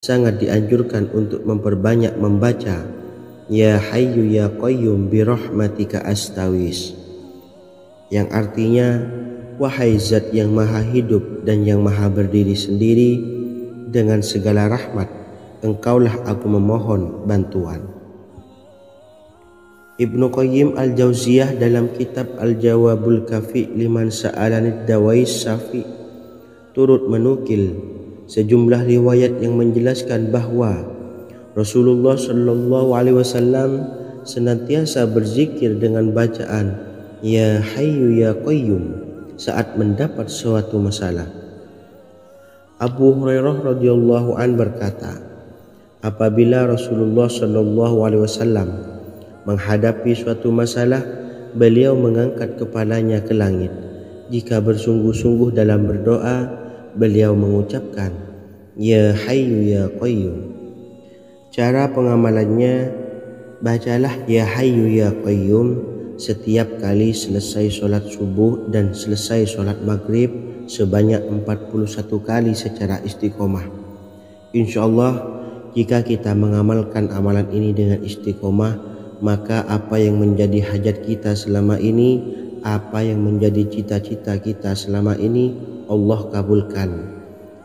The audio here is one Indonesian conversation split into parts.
sangat dianjurkan untuk memperbanyak membaca Ya Hayyu Ya Qayyum birahmatika astawis, yang artinya wahai zat yang maha hidup dan yang maha berdiri sendiri, dengan segala rahmat engkaulah aku memohon bantuan. Ibnu Qayyim al-Jauziyah dalam kitab Al-Jawabul Kafi liman sa'alanid dawais syafi turut menukil sejumlah riwayat yang menjelaskan bahwa Rasulullah Shallallahu Alaihi Wasallam senantiasa berzikir dengan bacaan Ya Hayyu Ya Qayyum saat mendapat suatu masalah. Abu Hurairah radhiyallahu an berkata, apabila Rasulullah Shallallahu Alaihi Wasallam menghadapi suatu masalah, beliau mengangkat kepalanya ke langit. Jika bersungguh-sungguh dalam berdoa, beliau mengucapkan Ya Hayyu Ya Qayyum. Cara pengamalannya, bacalah Ya Hayyu Ya Qayyum setiap kali selesai sholat subuh dan selesai sholat maghrib sebanyak 41 kali secara istiqomah. Insyaallah, jika kita mengamalkan amalan ini dengan istiqomah, maka apa yang menjadi hajat kita selama ini, apa yang menjadi cita-cita kita selama ini, Allah kabulkan.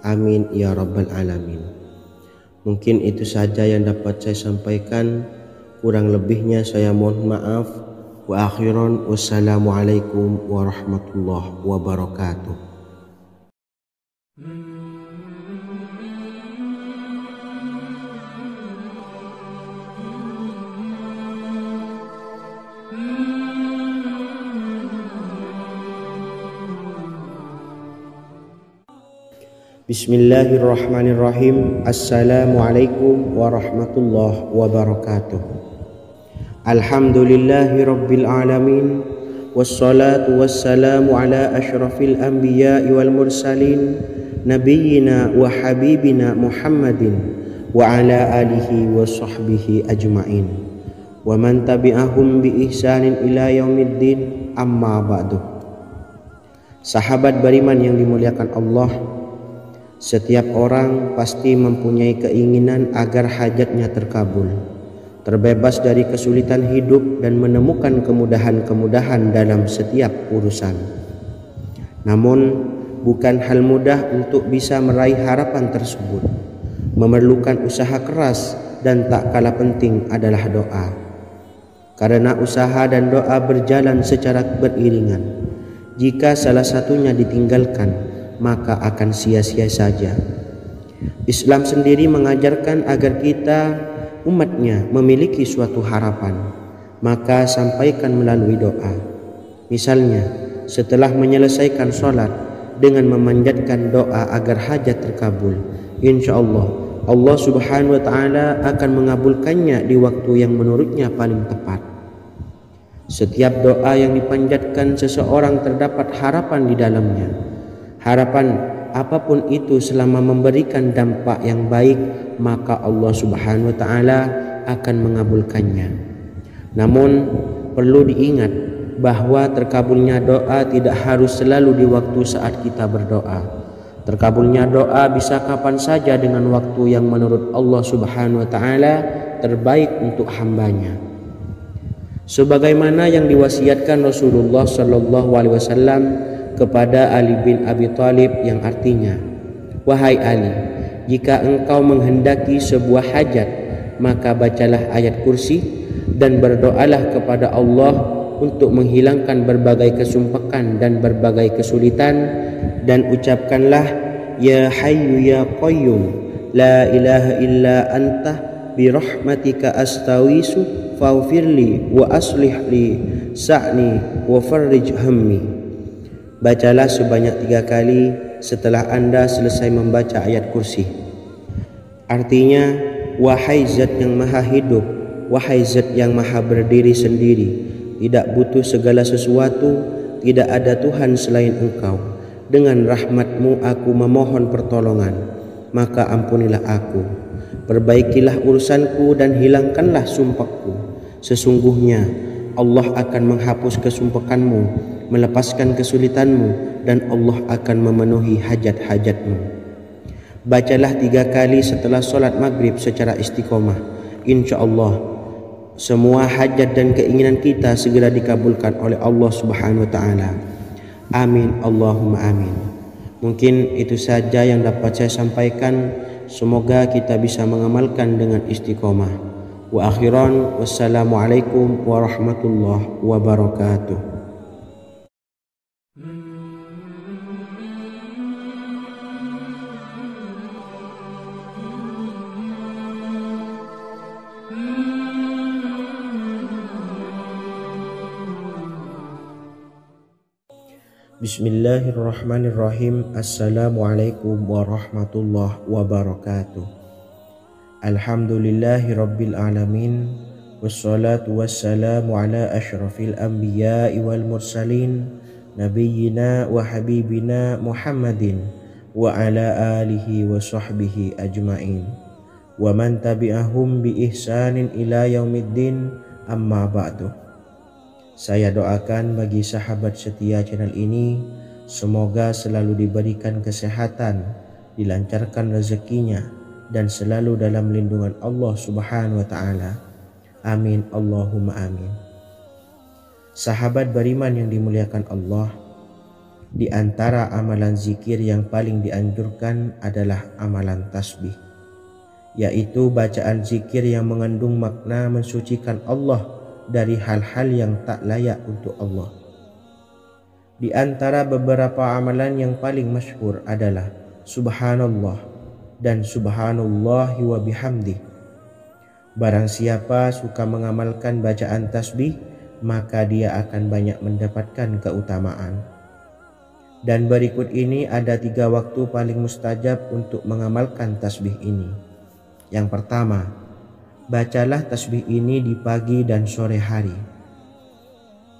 Amin ya rabbal alamin. Mungkin itu saja yang dapat saya sampaikan. Kurang lebihnya saya mohon maaf. Wa akhiran, wassalamualaikum warahmatullahi wabarakatuh. Bismillahirrahmanirrahim. Assalamualaikum warahmatullahi wabarakatuh. Alhamdulillahi rabbil alamin, wassalatu wassalamu ala asyrafil anbiya'i wal mursalin, nabiyyina wa habibina Muhammadin wa ala alihi wa sahbihi ajma'in wa man tabi'ahum bi ihsanin ila yaumiddin, amma ba'du. Sahabat beriman yang dimuliakan Allah, setiap orang pasti mempunyai keinginan agar hajatnya terkabul, terbebas dari kesulitan hidup dan menemukan kemudahan-kemudahan dalam setiap urusan. Namun, bukan hal mudah untuk bisa meraih harapan tersebut. Memerlukan usaha keras dan tak kalah penting adalah doa. Karena usaha dan doa berjalan secara beriringan. Jika salah satunya ditinggalkan, maka akan sia-sia saja. Islam sendiri mengajarkan agar kita umatnya memiliki suatu harapan, maka sampaikan melalui doa. Misalnya, setelah menyelesaikan sholat dengan memanjatkan doa agar hajat terkabul, insya Allah Allah subhanahu wa ta'ala akan mengabulkannya di waktu yang menurutnya paling tepat. Setiap doa yang dipanjatkan seseorang terdapat harapan di dalamnya. Harapan apapun itu selama memberikan dampak yang baik, maka Allah subhanahu wa ta'ala akan mengabulkannya. Namun perlu diingat bahwa terkabulnya doa tidak harus selalu di waktu saat kita berdoa. Terkabulnya doa bisa kapan saja dengan waktu yang menurut Allah subhanahu wa ta'ala terbaik untuk hambanya. Sebagaimana yang diwasiatkan Rasulullah sallallahu alaihi wasallam kepada Ali bin Abi Thalib, yang artinya, wahai Ali, jika engkau menghendaki sebuah hajat, maka bacalah ayat kursi dan berdoalah kepada Allah untuk menghilangkan berbagai kesumpakan dan berbagai kesulitan, dan ucapkanlah Ya Hayyu Ya Qayyum la ilaha illa anta birahmatika astawisu faghfirli wa aslih li sa'ni wa farrij hammi. Bacalah sebanyak 3 kali setelah Anda selesai membaca ayat kursi. Artinya, wahai zat yang maha hidup, wahai zat yang maha berdiri sendiri, tidak butuh segala sesuatu, tidak ada Tuhan selain Engkau. Dengan rahmat-Mu aku memohon pertolongan, maka ampunilah aku. Perbaikilah urusanku dan hilangkanlah sumpahku. Sesungguhnya Allah akan menghapus kesumpahanmu, melepaskan kesulitanmu, dan Allah akan memenuhi hajat-hajatmu. Bacalah 3 kali setelah solat maghrib secara istiqomah. Insya Allah semua hajat dan keinginan kita segera dikabulkan oleh Allah Subhanahu wa Ta'ala. Amin Allahumma amin. Mungkin itu saja yang dapat saya sampaikan. Semoga kita bisa mengamalkan dengan istiqomah. Wa akhiran, wassalamualaikum warahmatullahi wabarakatuh. Bismillahirrahmanirrahim. Assalamualaikum warahmatullahi wabarakatuh. Alhamdulillahi rabbil alamin. Wassalatu wassalamu ala ashrafil anbiya'i wal mursalin, nabiyyina wa habibina Muhammadin wa ala alihi wa sahbihi ajma'in, wa man tabi'ahum bi ihsanin ila yaumiddin, amma ba'du. Saya doakan bagi sahabat setia channel ini, semoga selalu diberikan kesehatan, dilancarkan rezekinya, dan selalu dalam lindungan Allah Subhanahu wa Ta'ala. Amin Allahumma amin. Sahabat beriman yang dimuliakan Allah, di antara amalan zikir yang paling dianjurkan adalah amalan tasbih, yaitu bacaan zikir yang mengandung makna mensucikan Allah dari hal-hal yang tak layak untuk Allah. Di antara beberapa amalan yang paling masyhur adalah Subhanallah dan Subhanallahi wa bihamdih. Barang siapa suka mengamalkan bacaan tasbih, maka dia akan banyak mendapatkan keutamaan. Dan berikut ini ada 3 waktu paling mustajab untuk mengamalkan tasbih ini. Yang pertama, bacalah tasbih ini di pagi dan sore hari.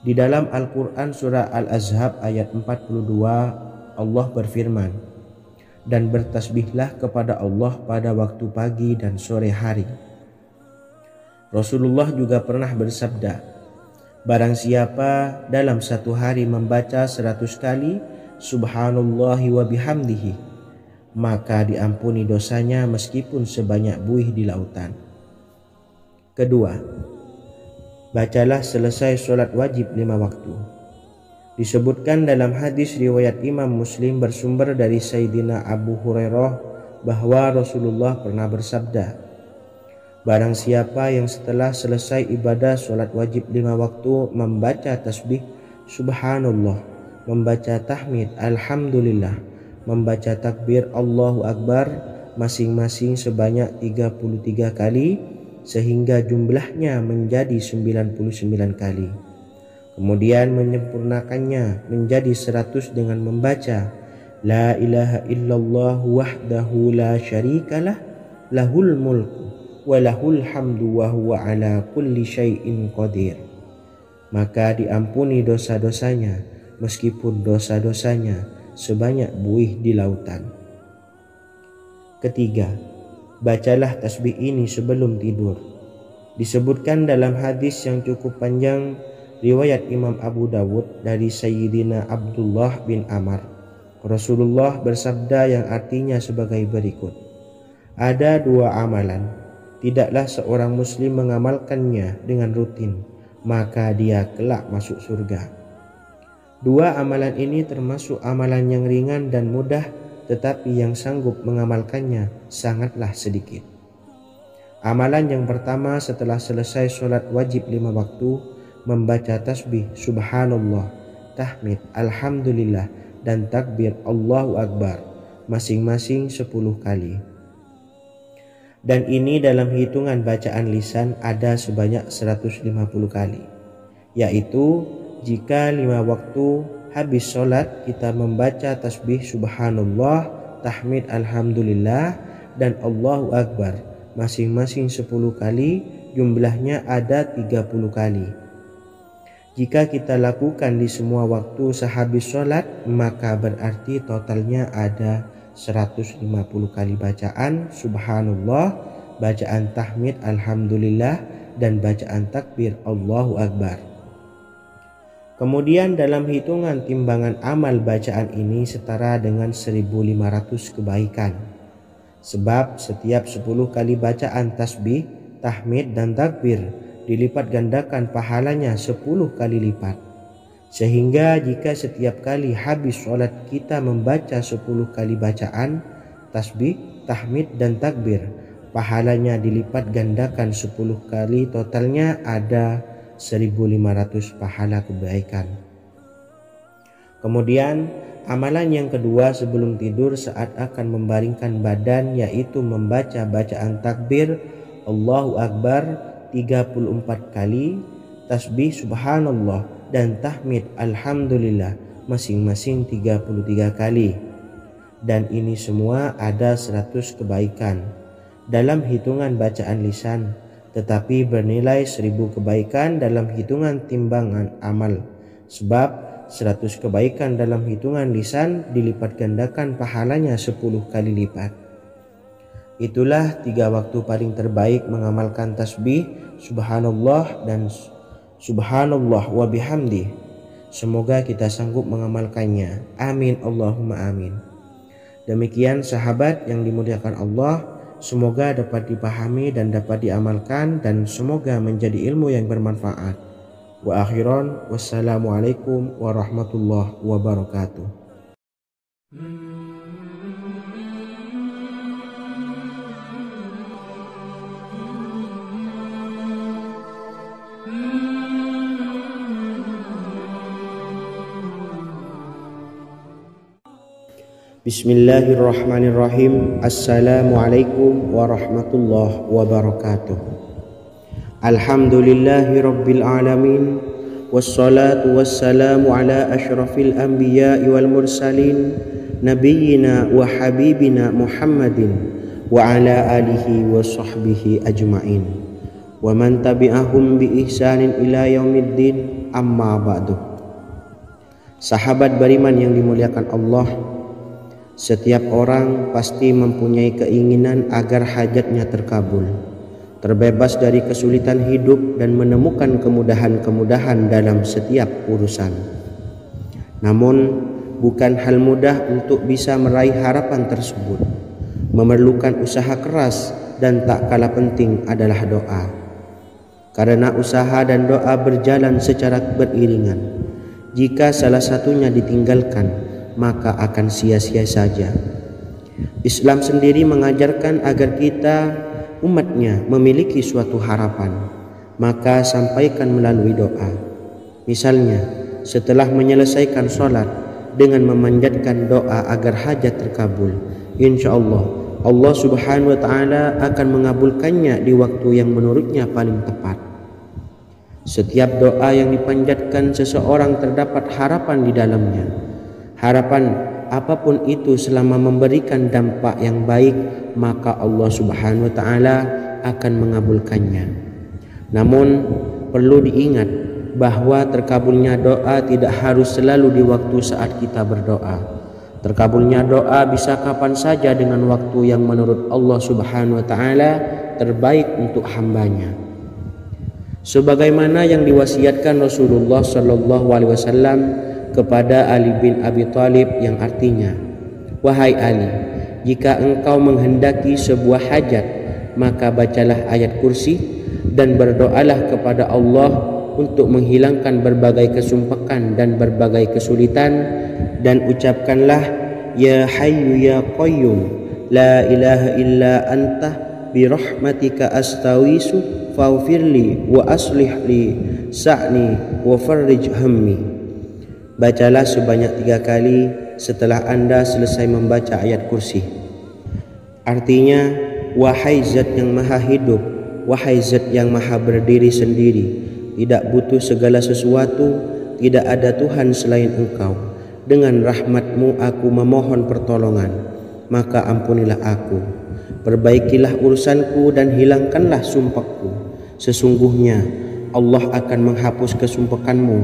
Di dalam Al-Quran surah Al-Ahzab ayat 42, Allah berfirman, dan bertasbihlah kepada Allah pada waktu pagi dan sore hari. Rasulullah juga pernah bersabda, barang siapa dalam satu hari membaca 100 kali Subhanallahi wa bihamdihi, maka diampuni dosanya meskipun sebanyak buih di lautan. Kedua, bacalah selesai sholat wajib 5 waktu. Disebutkan dalam hadis riwayat Imam Muslim bersumber dari Sayyidina Abu Hurairah bahwa Rasulullah pernah bersabda, barang siapa yang setelah selesai ibadah sholat wajib 5 waktu membaca tasbih Subhanallah, membaca tahmid Alhamdulillah, membaca takbir Allahu Akbar masing-masing sebanyak 33 kali, sehingga jumlahnya menjadi 99 kali. Kemudian menyempurnakannya menjadi 100 dengan membaca La ilaha illallah wahdahu la syarikalah, lahul mulku wa lahul hamdu wa huwa ala kulli syai'in qadir. Maka diampuni dosa-dosanya meskipun dosa-dosanya sebanyak buih di lautan. Ketiga, bacalah tasbih ini sebelum tidur. Disebutkan dalam hadis yang cukup panjang riwayat Imam Abu Dawud dari Sayyidina Abdullah bin Amr, Rasulullah bersabda yang artinya sebagai berikut, ada 2 amalan, tidaklah seorang muslim mengamalkannya dengan rutin, maka dia kelak masuk surga. 2 amalan ini termasuk amalan yang ringan dan mudah, tetapi yang sanggup mengamalkannya sangatlah sedikit. Amalan yang pertama setelah selesai sholat wajib 5 waktu, membaca tasbih Subhanallah, tahmid Alhamdulillah, dan takbir Allahu Akbar masing-masing 10 kali. Dan ini dalam hitungan bacaan lisan ada sebanyak 150 kali, yaitu jika 5 waktu habis sholat kita membaca tasbih Subhanallah, tahmid Alhamdulillah, dan Allahu Akbar masing-masing 10 kali, jumlahnya ada 30 kali. Jika kita lakukan di semua waktu sehabis sholat, maka berarti totalnya ada 150 kali bacaan Subhanallah, bacaan tahmid Alhamdulillah, dan bacaan takbir Allahu Akbar. Kemudian dalam hitungan timbangan amal bacaan ini setara dengan 1500 kebaikan. Sebab setiap 10 kali bacaan tasbih, tahmid dan takbir dilipat gandakan pahalanya 10 kali lipat. Sehingga jika setiap kali habis sholat kita membaca 10 kali bacaan tasbih, tahmid dan takbir, pahalanya dilipat gandakan 10 kali, totalnya ada 1500 pahala kebaikan. Kemudian amalan yang kedua sebelum tidur saat akan membaringkan badan, yaitu membaca bacaan takbir Allahu Akbar 34 kali, tasbih subhanallah dan tahmid alhamdulillah masing-masing 33 kali. Dan ini semua ada 100 kebaikan dalam hitungan bacaan lisan, tetapi bernilai 1000 kebaikan dalam hitungan timbangan amal. Sebab 100 kebaikan dalam hitungan lisan dilipat gandakan pahalanya 10 kali lipat. Itulah 3 waktu paling terbaik mengamalkan tasbih subhanallah dan subhanallah wa bihamdi. Semoga kita sanggup mengamalkannya. Amin Allahumma amin. Demikian sahabat yang dimuliakan Allah, semoga dapat dipahami dan dapat diamalkan, dan semoga menjadi ilmu yang bermanfaat. Wa akhiran, wassalamualaikum warahmatullahi wabarakatuh. Bismillahirrahmanirrahim. Assalamualaikum warahmatullahi wabarakatuh. Alhamdulillahi rabbil alamin, wassalatu wassalamu ala ashrafil anbiya'i wal mursalin, nabiyyina wa habibina Muhammadin wa ala alihi wa sahbihi ajma'in, wa man tabi'ahum bi ihsanin ila yaumiddin, amma ba'du. Sahabat beriman yang dimuliakan Allah, setiap orang pasti mempunyai keinginan agar hajatnya terkabul, terbebas dari kesulitan hidup dan menemukan kemudahan-kemudahan dalam setiap urusan. Namun bukan hal mudah untuk bisa meraih harapan tersebut. Memerlukan usaha keras, dan tak kalah penting adalah doa. Karena usaha dan doa berjalan secara beriringan. Jika salah satunya ditinggalkan, maka akan sia-sia saja. Islam sendiri mengajarkan agar kita umatnya memiliki suatu harapan, maka sampaikan melalui doa. Misalnya setelah menyelesaikan sholat dengan memanjatkan doa agar hajat terkabul, insya Allah Allah subhanahu wa ta'ala akan mengabulkannya di waktu yang menurutnya paling tepat. Setiap doa yang dipanjatkan seseorang terdapat harapan di dalamnya. Harapan apapun itu selama memberikan dampak yang baik, maka Allah subhanahu wa ta'ala akan mengabulkannya. Namun perlu diingat bahwa terkabulnya doa tidak harus selalu di waktu saat kita berdoa. Terkabulnya doa bisa kapan saja dengan waktu yang menurut Allah subhanahu wa ta'ala terbaik untuk hambanya. Sebagaimana yang diwasiatkan Rasulullah sallallahu alaihi wasallam kepada Ali bin Abi Thalib, yang artinya, wahai Ali, jika engkau menghendaki sebuah hajat, maka bacalah ayat kursi dan berdoalah kepada Allah untuk menghilangkan berbagai kesumpakan dan berbagai kesulitan, dan ucapkanlah ya hayyu ya qayyum la ilaha illa anta birahmatika astawisu faghfirli wa aslih li sa'ni wa farrij hammi. Bacalah sebanyak 3 kali setelah Anda selesai membaca ayat kursi. Artinya, wahai zat yang maha hidup, wahai zat yang maha berdiri sendiri, tidak butuh segala sesuatu, tidak ada Tuhan selain Engkau. Dengan rahmat-Mu aku memohon pertolongan, maka ampunilah aku. Perbaikilah urusanku dan hilangkanlah sumpahku. Sesungguhnya Allah akan menghapus kesumpakanmu,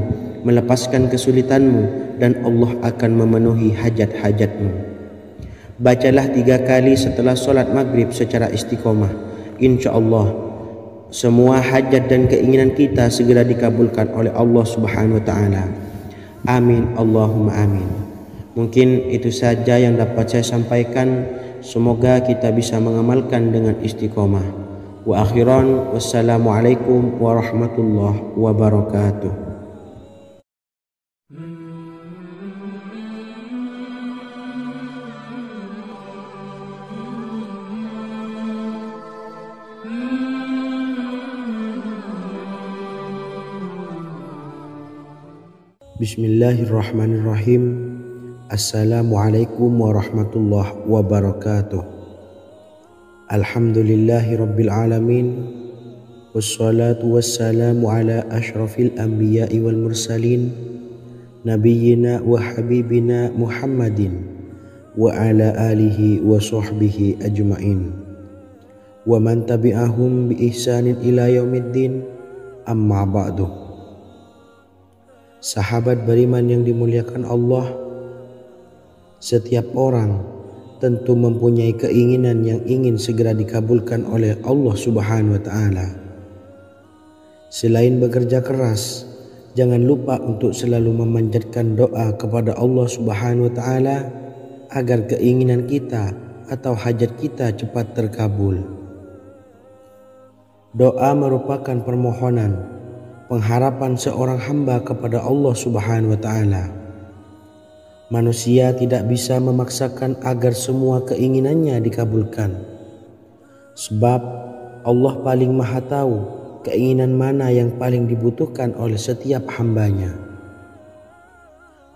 melepaskan kesulitanmu, dan Allah akan memenuhi hajat-hajatmu. Bacalah 3 kali setelah sholat maghrib secara istiqomah. Insya Allah semua hajat dan keinginan kita segera dikabulkan oleh Allah subhanahu wa ta'ala. Amin Allahumma amin. Mungkin itu saja yang dapat saya sampaikan. semoga kita bisa mengamalkan dengan istiqomah. Wa akhiran, wassalamualaikum warahmatullahi wabarakatuh. Bismillahirrahmanirrahim. Assalamualaikum warahmatullahi wabarakatuh. Alhamdulillahi rabbil alamin. Wassalatu wassalamu ala ashrafil anbiya'i wal mursalin, nabiyyina wa habibina Muhammadin wa ala alihi wa sahbihi ajma'in wa man tabi'ahum bi ihsanin ila yaumiddin, amma ba'du. Sahabat beriman yang dimuliakan Allah, setiap orang tentu mempunyai keinginan yang ingin segera dikabulkan oleh Allah Subhanahu wa Ta'ala. Selain bekerja keras, jangan lupa untuk selalu memanjatkan doa kepada Allah Subhanahu wa Ta'ala agar keinginan kita atau hajat kita cepat terkabul. Doa merupakan permohonan, pengharapan seorang hamba kepada Allah Subhanahu wa Ta'ala. Manusia tidak bisa memaksakan agar semua keinginannya dikabulkan, sebab Allah paling maha tahu keinginan mana yang paling dibutuhkan oleh setiap hambanya.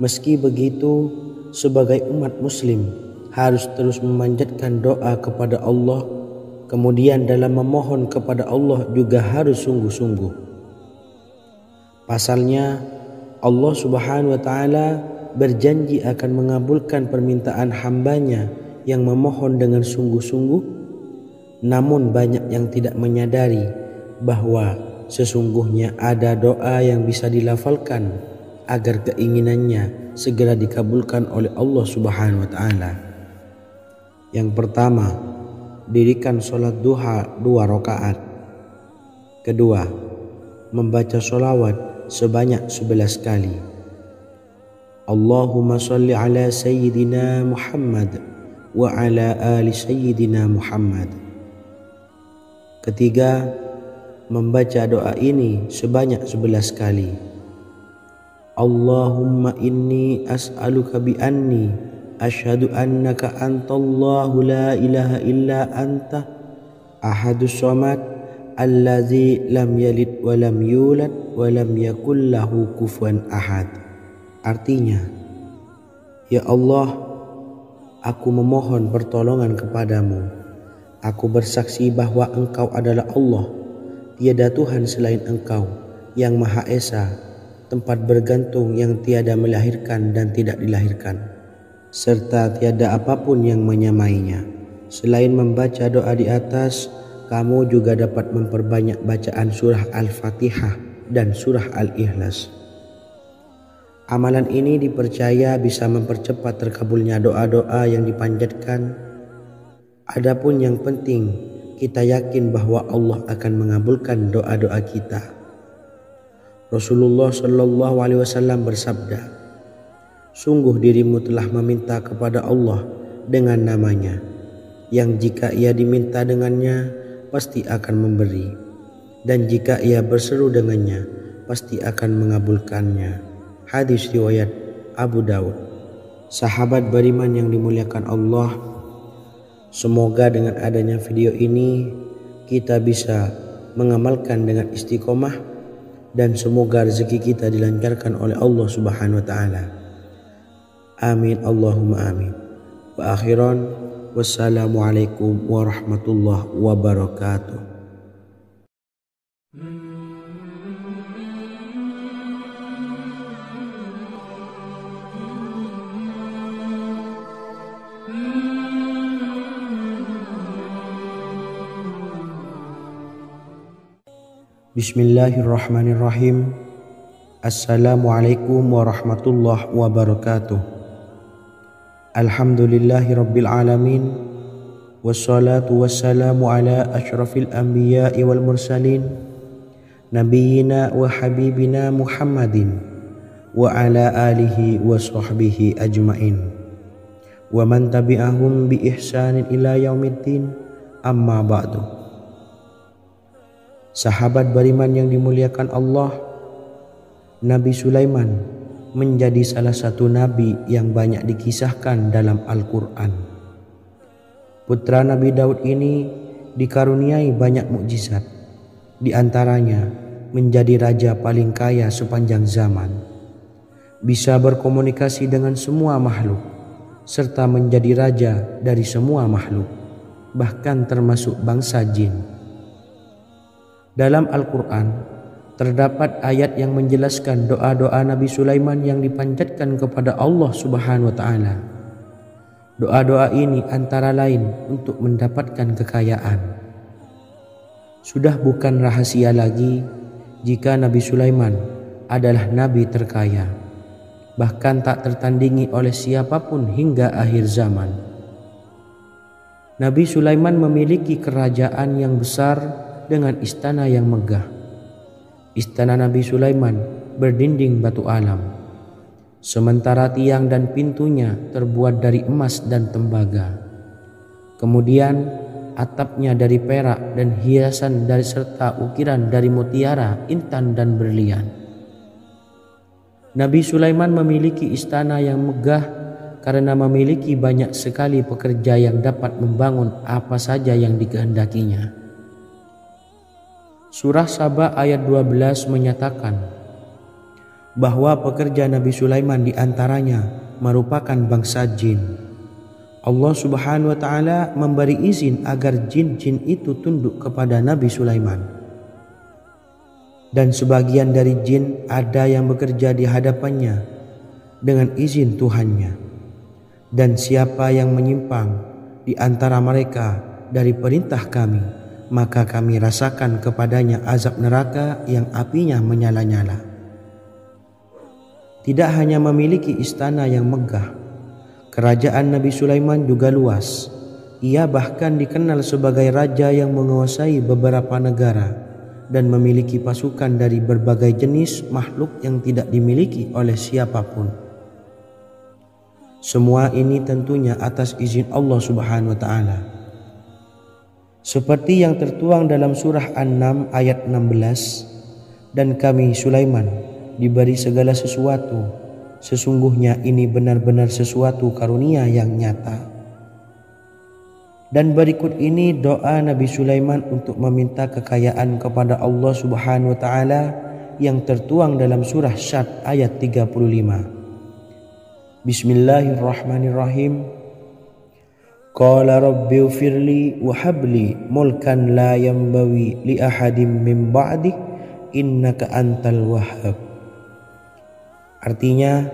Meski begitu, sebagai umat muslim harus terus memanjatkan doa kepada Allah, kemudian dalam memohon kepada Allah juga harus sungguh-sungguh. Pasalnya, Allah Subhanahu wa Ta'ala berjanji akan mengabulkan permintaan hambanya yang memohon dengan sungguh-sungguh. Namun banyak yang tidak menyadari bahwa sesungguhnya ada doa yang bisa dilafalkan agar keinginannya segera dikabulkan oleh Allah Subhanahu wa Ta'ala. Yang pertama, dirikan sholat duha 2 rakaat. Kedua, membaca sholawat sebanyak 11 kali. Allahumma sholli ala sayyidina Muhammad wa ala ali sayyidina Muhammad. Ketiga, membaca doa ini sebanyak 11 kali. Allahumma inni as'aluka bi anni asyhadu annaka antallahu la ilaha illa anta ahadus samad allazi lam yalid wa lam yulad wa lam yakul lahu kufuwan ahad. Artinya, ya Allah, aku memohon pertolongan kepadamu. Aku bersaksi bahwa Engkau adalah Allah, tiada Tuhan selain Engkau, yang Maha Esa, tempat bergantung yang tiada melahirkan dan tidak dilahirkan, serta tiada apapun yang menyamainya. Selain membaca doa di atas, kamu juga dapat memperbanyak bacaan surah Al-Fatihah dan surah Al-Ikhlas. Amalan ini dipercaya bisa mempercepat terkabulnya doa-doa yang dipanjatkan. Adapun yang penting, kita yakin bahwa Allah akan mengabulkan doa-doa kita. Rasulullah Shallallahu Alaihi Wasallam bersabda, sungguh dirimu telah meminta kepada Allah dengan namanya, yang jika ia diminta dengannya pasti akan memberi, dan jika ia berseru dengannya pasti akan mengabulkannya. Hadis riwayat Abu Daud. Sahabat beriman yang dimuliakan Allah, semoga dengan adanya video ini kita bisa mengamalkan dengan istiqomah, dan semoga rezeki kita dilancarkan oleh Allah Subhanahu wa Ta'ala. Amin Allahumma amin. Wa akhiran, wassalamualaikum warahmatullahi wabarakatuh. Bismillahirrahmanirrahim. Assalamualaikum warahmatullahi wabarakatuh. Alhamdulillahi rabbil alamin. Wassalatu wassalamu ala ashrafil anbiya'i wal mursalin, nabiyyina wa habibina Muhammadin wa ala alihi wa sahbihi ajma'in wa man tabi'ahum bi ihsanin ila yaumiddin, amma ba'du. Sahabat beriman yang dimuliakan Allah, Nabi Sulaiman menjadi salah satu nabi yang banyak dikisahkan dalam Al-Quran. Putra Nabi Daud ini dikaruniai banyak mukjizat, di antaranya menjadi raja paling kaya sepanjang zaman, bisa berkomunikasi dengan semua makhluk, serta menjadi raja dari semua makhluk, bahkan termasuk bangsa jin. Dalam Al-Quran terdapat ayat yang menjelaskan doa-doa Nabi Sulaiman yang dipanjatkan kepada Allah Subhanahu wa Ta'ala. Doa-doa ini antara lain untuk mendapatkan kekayaan. Sudah bukan rahasia lagi jika Nabi Sulaiman adalah nabi terkaya, bahkan tak tertandingi oleh siapapun hingga akhir zaman. Nabi Sulaiman memiliki kerajaan yang besar dengan istana yang megah. Istana Nabi Sulaiman berdinding batu alam, sementara tiang dan pintunya terbuat dari emas dan tembaga. Kemudian atapnya dari perak dan hiasan dari serta ukiran dari mutiara, intan dan berlian. Nabi Sulaiman memiliki istana yang megah karena memiliki banyak sekali pekerja yang dapat membangun apa saja yang dikehendakinya. Surah Saba ayat 12 menyatakan bahwa pekerja Nabi Sulaiman diantaranya merupakan bangsa jin. Allah Subhanahu wa Ta'ala memberi izin agar jin-jin itu tunduk kepada Nabi Sulaiman. Dan sebagian dari jin ada yang bekerja di hadapannya dengan izin Tuhannya. Dan siapa yang menyimpang di antara mereka dari perintah kami, maka kami rasakan kepadanya azab neraka yang apinya menyala-nyala. Tidak hanya memiliki istana yang megah, kerajaan Nabi Sulaiman juga luas. Ia bahkan dikenal sebagai raja yang menguasai beberapa negara dan memiliki pasukan dari berbagai jenis makhluk yang tidak dimiliki oleh siapapun. Semua ini tentunya atas izin Allah Subhanahu wa Ta'ala. Seperti yang tertuang dalam surah An-Naml ayat 16, dan kami Sulaiman diberi segala sesuatu, sesungguhnya ini benar-benar sesuatu karunia yang nyata. Dan berikut ini doa Nabi Sulaiman untuk meminta kekayaan kepada Allah Subhanahu wa Ta'ala yang tertuang dalam surah Syad ayat 35. Bismillahirrahmanirrahim. Qala rabbi ufirli wa habli mulkan la yanbawi li ahadim min ba'di innaka antal wahhab. Artinya,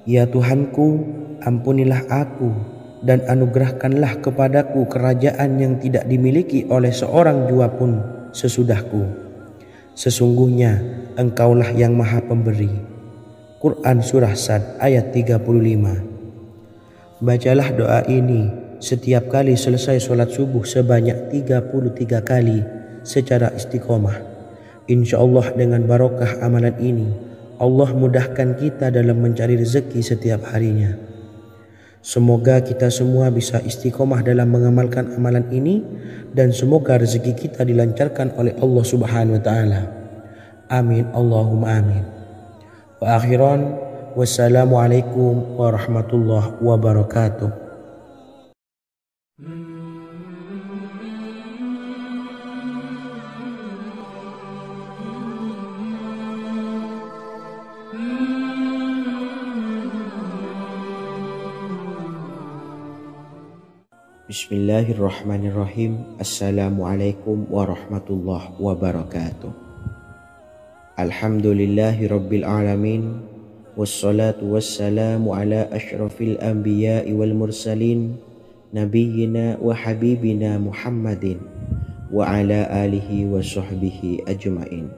ya Tuhanku, ampunilah aku dan anugerahkanlah kepadaku kerajaan yang tidak dimiliki oleh seorang jua pun sesudahku. Sesungguhnya Engkaulah yang Maha Pemberi. Quran Surah Sad ayat 35. Bacalah doa ini setiap kali selesai sholat subuh sebanyak 33 kali secara istiqomah. Insya Allah dengan barokah amalan ini, Allah mudahkan kita dalam mencari rezeki setiap harinya. Semoga kita semua bisa istiqomah dalam mengamalkan amalan ini, dan semoga rezeki kita dilancarkan oleh Allah Subhanahu wa Ta'ala. Amin Allahumma amin. Wa akhiran, wassalamualaikum warahmatullahi wabarakatuh. Bismillahirrahmanirrahim. Assalamualaikum warahmatullahi wabarakatuh. Alhamdulillahi rabbil alamin, wassalatu wassalamu ala ashrafil anbiya'i wal mursalin, nabiyyina wa habibina Muhammadin wa ala alihi wa sahbihi ajma'in,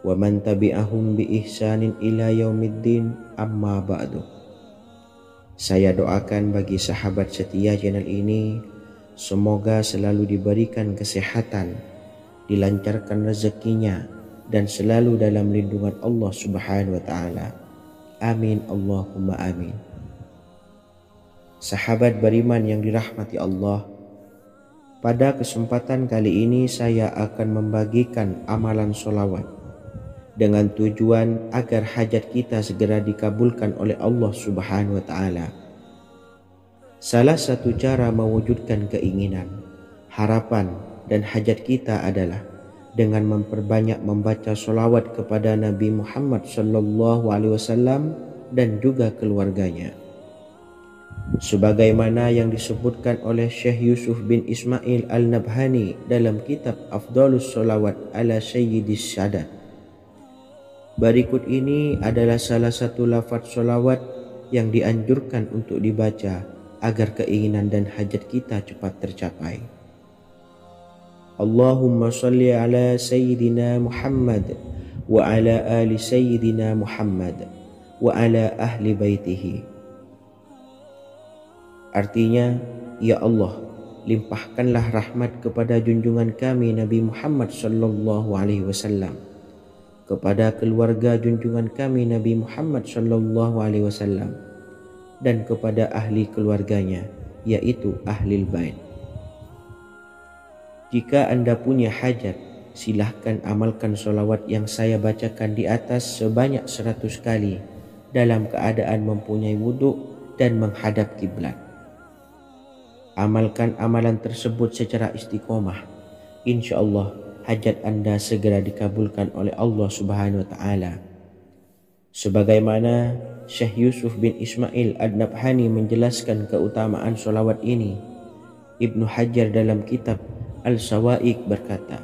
wa man tabi'ahum bi ihsanin ila yaumiddin, amma ba'du. Saya doakan bagi sahabat setia channel ini, semoga selalu diberikan kesehatan, dilancarkan rezekinya, dan selalu dalam lindungan Allah Subhanahu wa Ta'ala. Amin Allahumma amin. Sahabat beriman yang dirahmati Allah, pada kesempatan kali ini saya akan membagikan amalan sholawat dengan tujuan agar hajat kita segera dikabulkan oleh Allah Subhanahu wa Ta'ala. Salah satu cara mewujudkan keinginan, harapan, dan hajat kita adalah dengan memperbanyak membaca sholawat kepada Nabi Muhammad SAW dan juga keluarganya. Sebagaimana yang disebutkan oleh Syekh Yusuf bin Ismail Al-Nabhani dalam kitab Afdhalus Sholawat ala Sayyidis Sadat. Berikut ini adalah salah satu lafaz sholawat yang dianjurkan untuk dibaca agar keinginan dan hajat kita cepat tercapai. Allahumma salli ala Sayyidina Muhammad wa ala ali Sayyidina Muhammad wa ala ahli baitihi. Artinya, ya Allah, limpahkanlah rahmat kepada junjungan kami Nabi Muhammad SAW, kepada keluarga junjungan kami Nabi Muhammad SAW, dan kepada ahli keluarganya, yaitu ahlil bait. Jika Anda punya hajat, silahkan amalkan sholawat yang saya bacakan di atas sebanyak 100 kali dalam keadaan mempunyai wudhu dan menghadap kiblat. Amalkan amalan tersebut secara istiqomah. Insya Allah hajat Anda segera dikabulkan oleh Allah Subhanahu wa Ta'ala. Sebagaimana Syekh Yusuf bin Ismail Ad-Nabhani menjelaskan keutamaan sholawat ini, Ibnu Hajar dalam kitab Al-Sawa'iq berkata,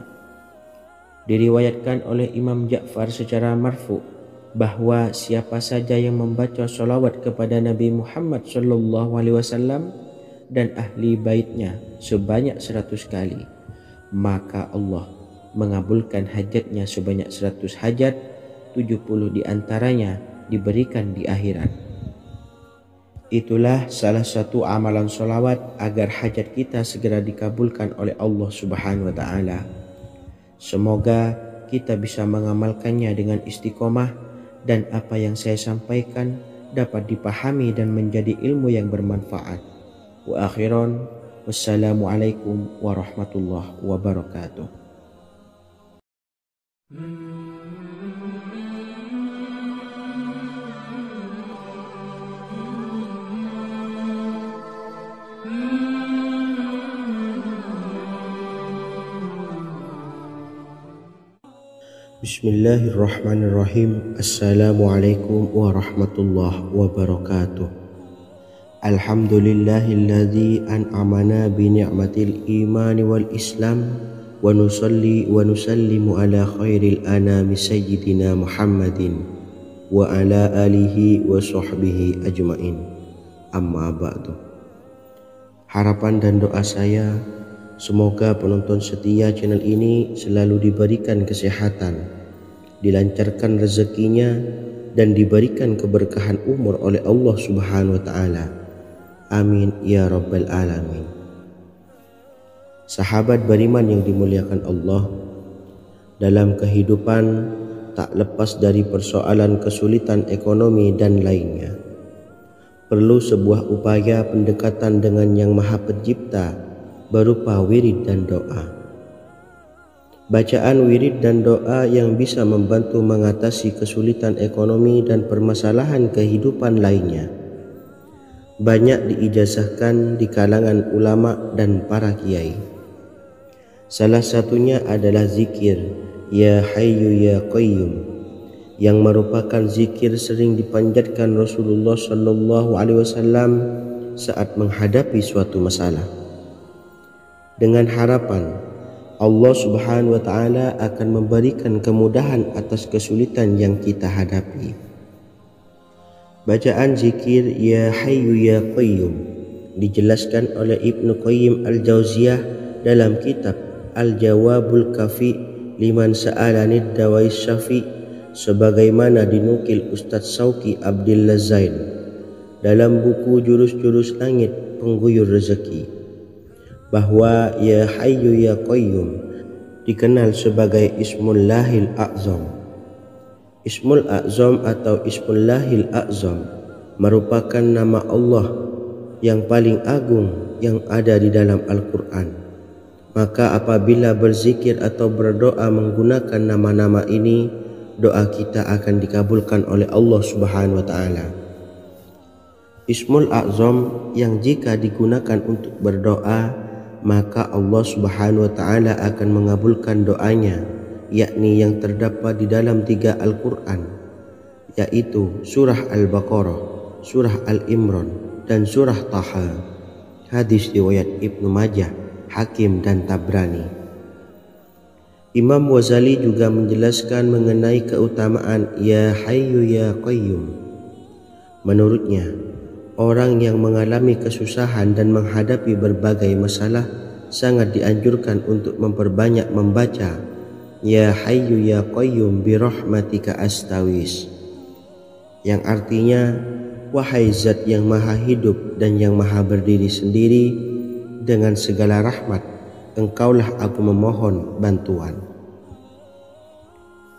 diriwayatkan oleh Imam Ja'far secara marfu bahwa siapa saja yang membaca sholawat kepada Nabi Muhammad SAW dan ahli baitnya sebanyak 100 kali, maka Allah mengabulkan hajatnya sebanyak 100 hajat, 70 diantaranya diberikan di akhirat. Itulah salah satu amalan sholawat agar hajat kita segera dikabulkan oleh Allah Subhanahu wa Ta'ala. Semoga kita bisa mengamalkannya dengan istiqomah dan apa yang saya sampaikan dapat dipahami dan menjadi ilmu yang bermanfaat. Wa akhiran, wassalamualaikum warahmatullahi wabarakatuh. Bismillahirrahmanirrahim. Assalamualaikum warahmatullahi wabarakatuh. Alhamdulillahilladzi an'amana bi ni'matil imani wal islam wa nusalli wa nusallimu ala khairil anami sayyidina Muhammadin wa ala alihi wa sahbihi ajmain. Amma ba'du. Harapan dan doa saya, semoga penonton setia channel ini selalu diberikan kesehatan, dilancarkan rezekinya, dan diberikan keberkahan umur oleh Allah Subhanahu wa Ta'ala. Amin ya rabbal alamin. Sahabat beriman yang dimuliakan Allah, dalam kehidupan tak lepas dari persoalan kesulitan ekonomi dan lainnya. Perlu sebuah upaya pendekatan dengan Yang Maha Pencipta berupa wirid dan doa. Bacaan wirid dan doa yang bisa membantu mengatasi kesulitan ekonomi dan permasalahan kehidupan lainnya banyak diijazahkan di kalangan ulama dan para kiai. Salah satunya adalah zikir Ya Hayyu Ya Qayyum, yang merupakan zikir sering dipanjatkan Rasulullah SAW saat menghadapi suatu masalah, dengan harapan Allah Subhanahu wa Ta'ala akan memberikan kemudahan atas kesulitan yang kita hadapi. Bacaan zikir Ya Hayyu Ya Qayyum dijelaskan oleh Ibnu Qayyim Al-Jauziyah dalam kitab Al-Jawabul Kafi liman sa'alanid dawais syafi, sebagaimana dinukil Ustadz Sauki Abdillah Zain dalam buku Jurus-Jurus Langit Pengguyur Rezeki, bahwa Ya Hayyu Ya Qayyum dikenal sebagai Ismullahil A'zam. Ismul A'zam atau Ismullahil A'zam merupakan nama Allah yang paling agung yang ada di dalam Al-Quran. Maka apabila berzikir atau berdoa menggunakan nama-nama ini, doa kita akan dikabulkan oleh Allah Subhanahu wa Ta'ala. Ismul A'zam yang jika digunakan untuk berdoa, maka Allah Subhanahu wa Ta'ala akan mengabulkan doanya, yakni yang terdapat di dalam 3 Al-Quran, yaitu surah Al-Baqarah, surah Al-Imran, dan surah Taha. Hadis riwayat Ibnu Majah, Hakim, dan Tabrani. Imam Ghazali juga menjelaskan mengenai keutamaan Ya Hayyu Ya Qayyum. Menurutnya, orang yang mengalami kesusahan dan menghadapi berbagai masalah sangat dianjurkan untuk memperbanyak membaca Ya Hayyu Ya Qayyum bi rahmatika astawis, yang artinya, wahai zat yang maha hidup dan yang maha berdiri sendiri, dengan segala rahmat engkaulah aku memohon bantuan.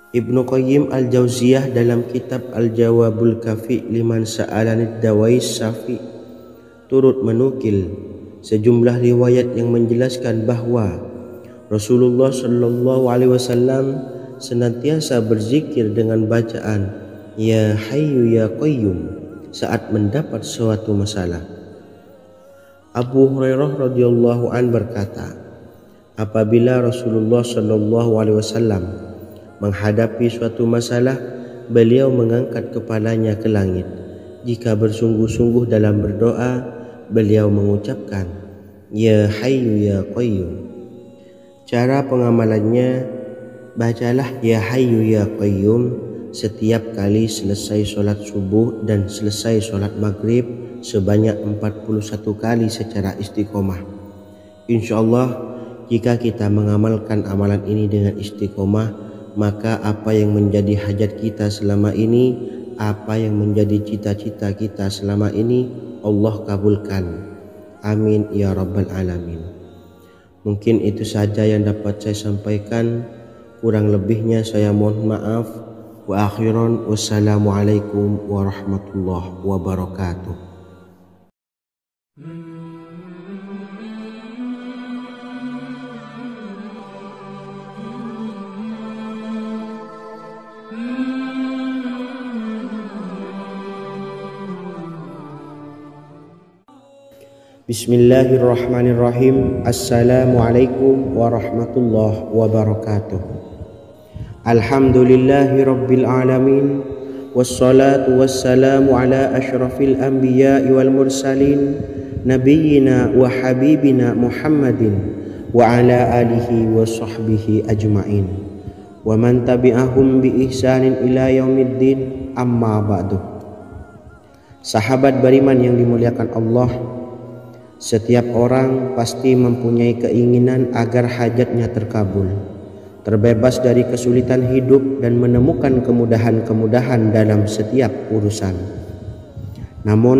Ibnu Qayyim Al-Jauziyah dalam kitab Al-Jawabul Kafi liman sa'alanid dawais syafi turut menukil sejumlah riwayat yang menjelaskan bahwa Rasulullah Shallallahu Alaihi Wasallam senantiasa berzikir dengan bacaan Ya Hayyu Ya Qayyum saat mendapat suatu masalah. Abu Hurairah radhiyallahu an berkata, apabila Rasulullah Shallallahu Alaihi Wasallam menghadapi suatu masalah, beliau mengangkat kepalanya ke langit. Jika bersungguh-sungguh dalam berdoa, beliau mengucapkan Ya Hayyu Ya Qayyum. Cara pengamalannya, bacalah Ya Hayyu Ya Qayyum setiap kali selesai sholat subuh dan selesai sholat maghrib sebanyak 41 kali secara istiqomah. Insyaallah, jika kita mengamalkan amalan ini dengan istiqomah, maka apa yang menjadi hajat kita selama ini, apa yang menjadi cita-cita kita selama ini, Allah kabulkan. Amin ya rabbal alamin. Mungkin itu saja yang dapat saya sampaikan. Kurang lebihnya saya mohon maaf. Wa akhiran, wassalamualaikum warahmatullahi wabarakatuh. Bismillahirrahmanirrahim. Assalamualaikum warahmatullahi wabarakatuh. Alhamdulillahi rabbil alamin, wassalatu wassalamu ala ashrafil anbiya'i wal mursalin, nabiyyina wa habibina Muhammadin wa ala alihi wa sahbihi ajma'in, wa man tabi'ahum bi ihsanin ila yaumiddin, amma ba'du. Sahabat beriman yang dimuliakan Allah, setiap orang pasti mempunyai keinginan agar hajatnya terkabul, terbebas dari kesulitan hidup dan menemukan kemudahan-kemudahan dalam setiap urusan. Namun,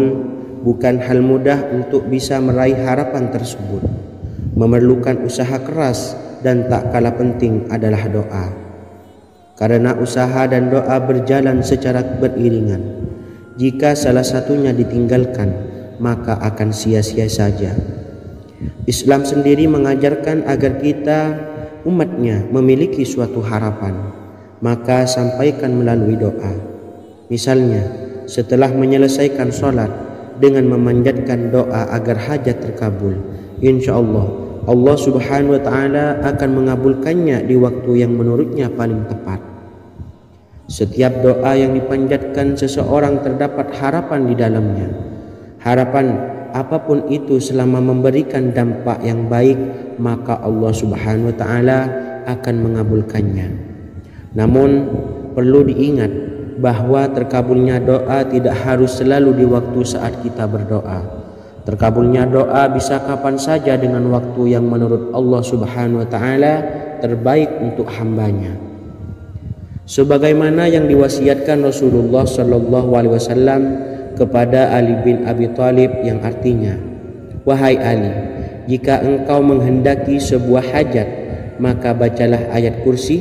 bukan hal mudah untuk bisa meraih harapan tersebut. Memerlukan usaha keras dan tak kalah penting adalah doa. Karena usaha dan doa berjalan secara beriringan. Jika salah satunya ditinggalkan, maka akan sia-sia saja. Islam sendiri mengajarkan agar kita umatnya memiliki suatu harapan, maka sampaikan melalui doa. Misalnya, setelah menyelesaikan sholat dengan memanjatkan doa agar hajat terkabul, insyaallah Allah Subhanahu wa Ta'ala akan mengabulkannya di waktu yang menurutnya paling tepat. Setiap doa yang dipanjatkan seseorang terdapat harapan di dalamnya. Harapan apapun itu selama memberikan dampak yang baik, maka Allah Subhanahu wa Ta'ala akan mengabulkannya. Namun perlu diingat bahwa terkabulnya doa tidak harus selalu di waktu saat kita berdoa. Terkabulnya doa bisa kapan saja dengan waktu yang menurut Allah Subhanahu wa Ta'ala terbaik untuk hambanya. Sebagaimana yang diwasiatkan Rasulullah Shallallahu Alaihi Wasallam kepada Ali bin Abi Thalib, yang artinya, wahai Ali, jika engkau menghendaki sebuah hajat, maka bacalah ayat kursi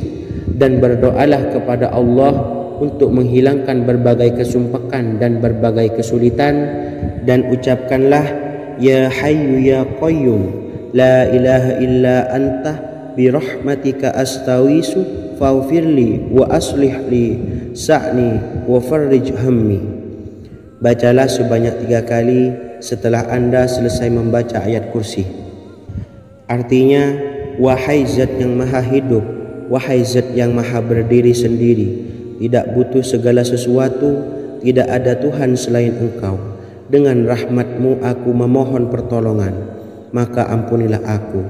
dan berdoalah kepada Allah untuk menghilangkan berbagai kesumpakan dan berbagai kesulitan, dan ucapkanlah ya hayyu ya qayyum la ilaha illa anta birahmatika astawisu faghfirli wa aslih li sa'ni wa farrij hammi. Bacalah sebanyak 3 kali setelah Anda selesai membaca ayat kursi. Artinya, wahai zat yang maha hidup, wahai zat yang maha berdiri sendiri, tidak butuh segala sesuatu, tidak ada Tuhan selain Engkau. Dengan rahmat-Mu aku memohon pertolongan, maka ampunilah aku.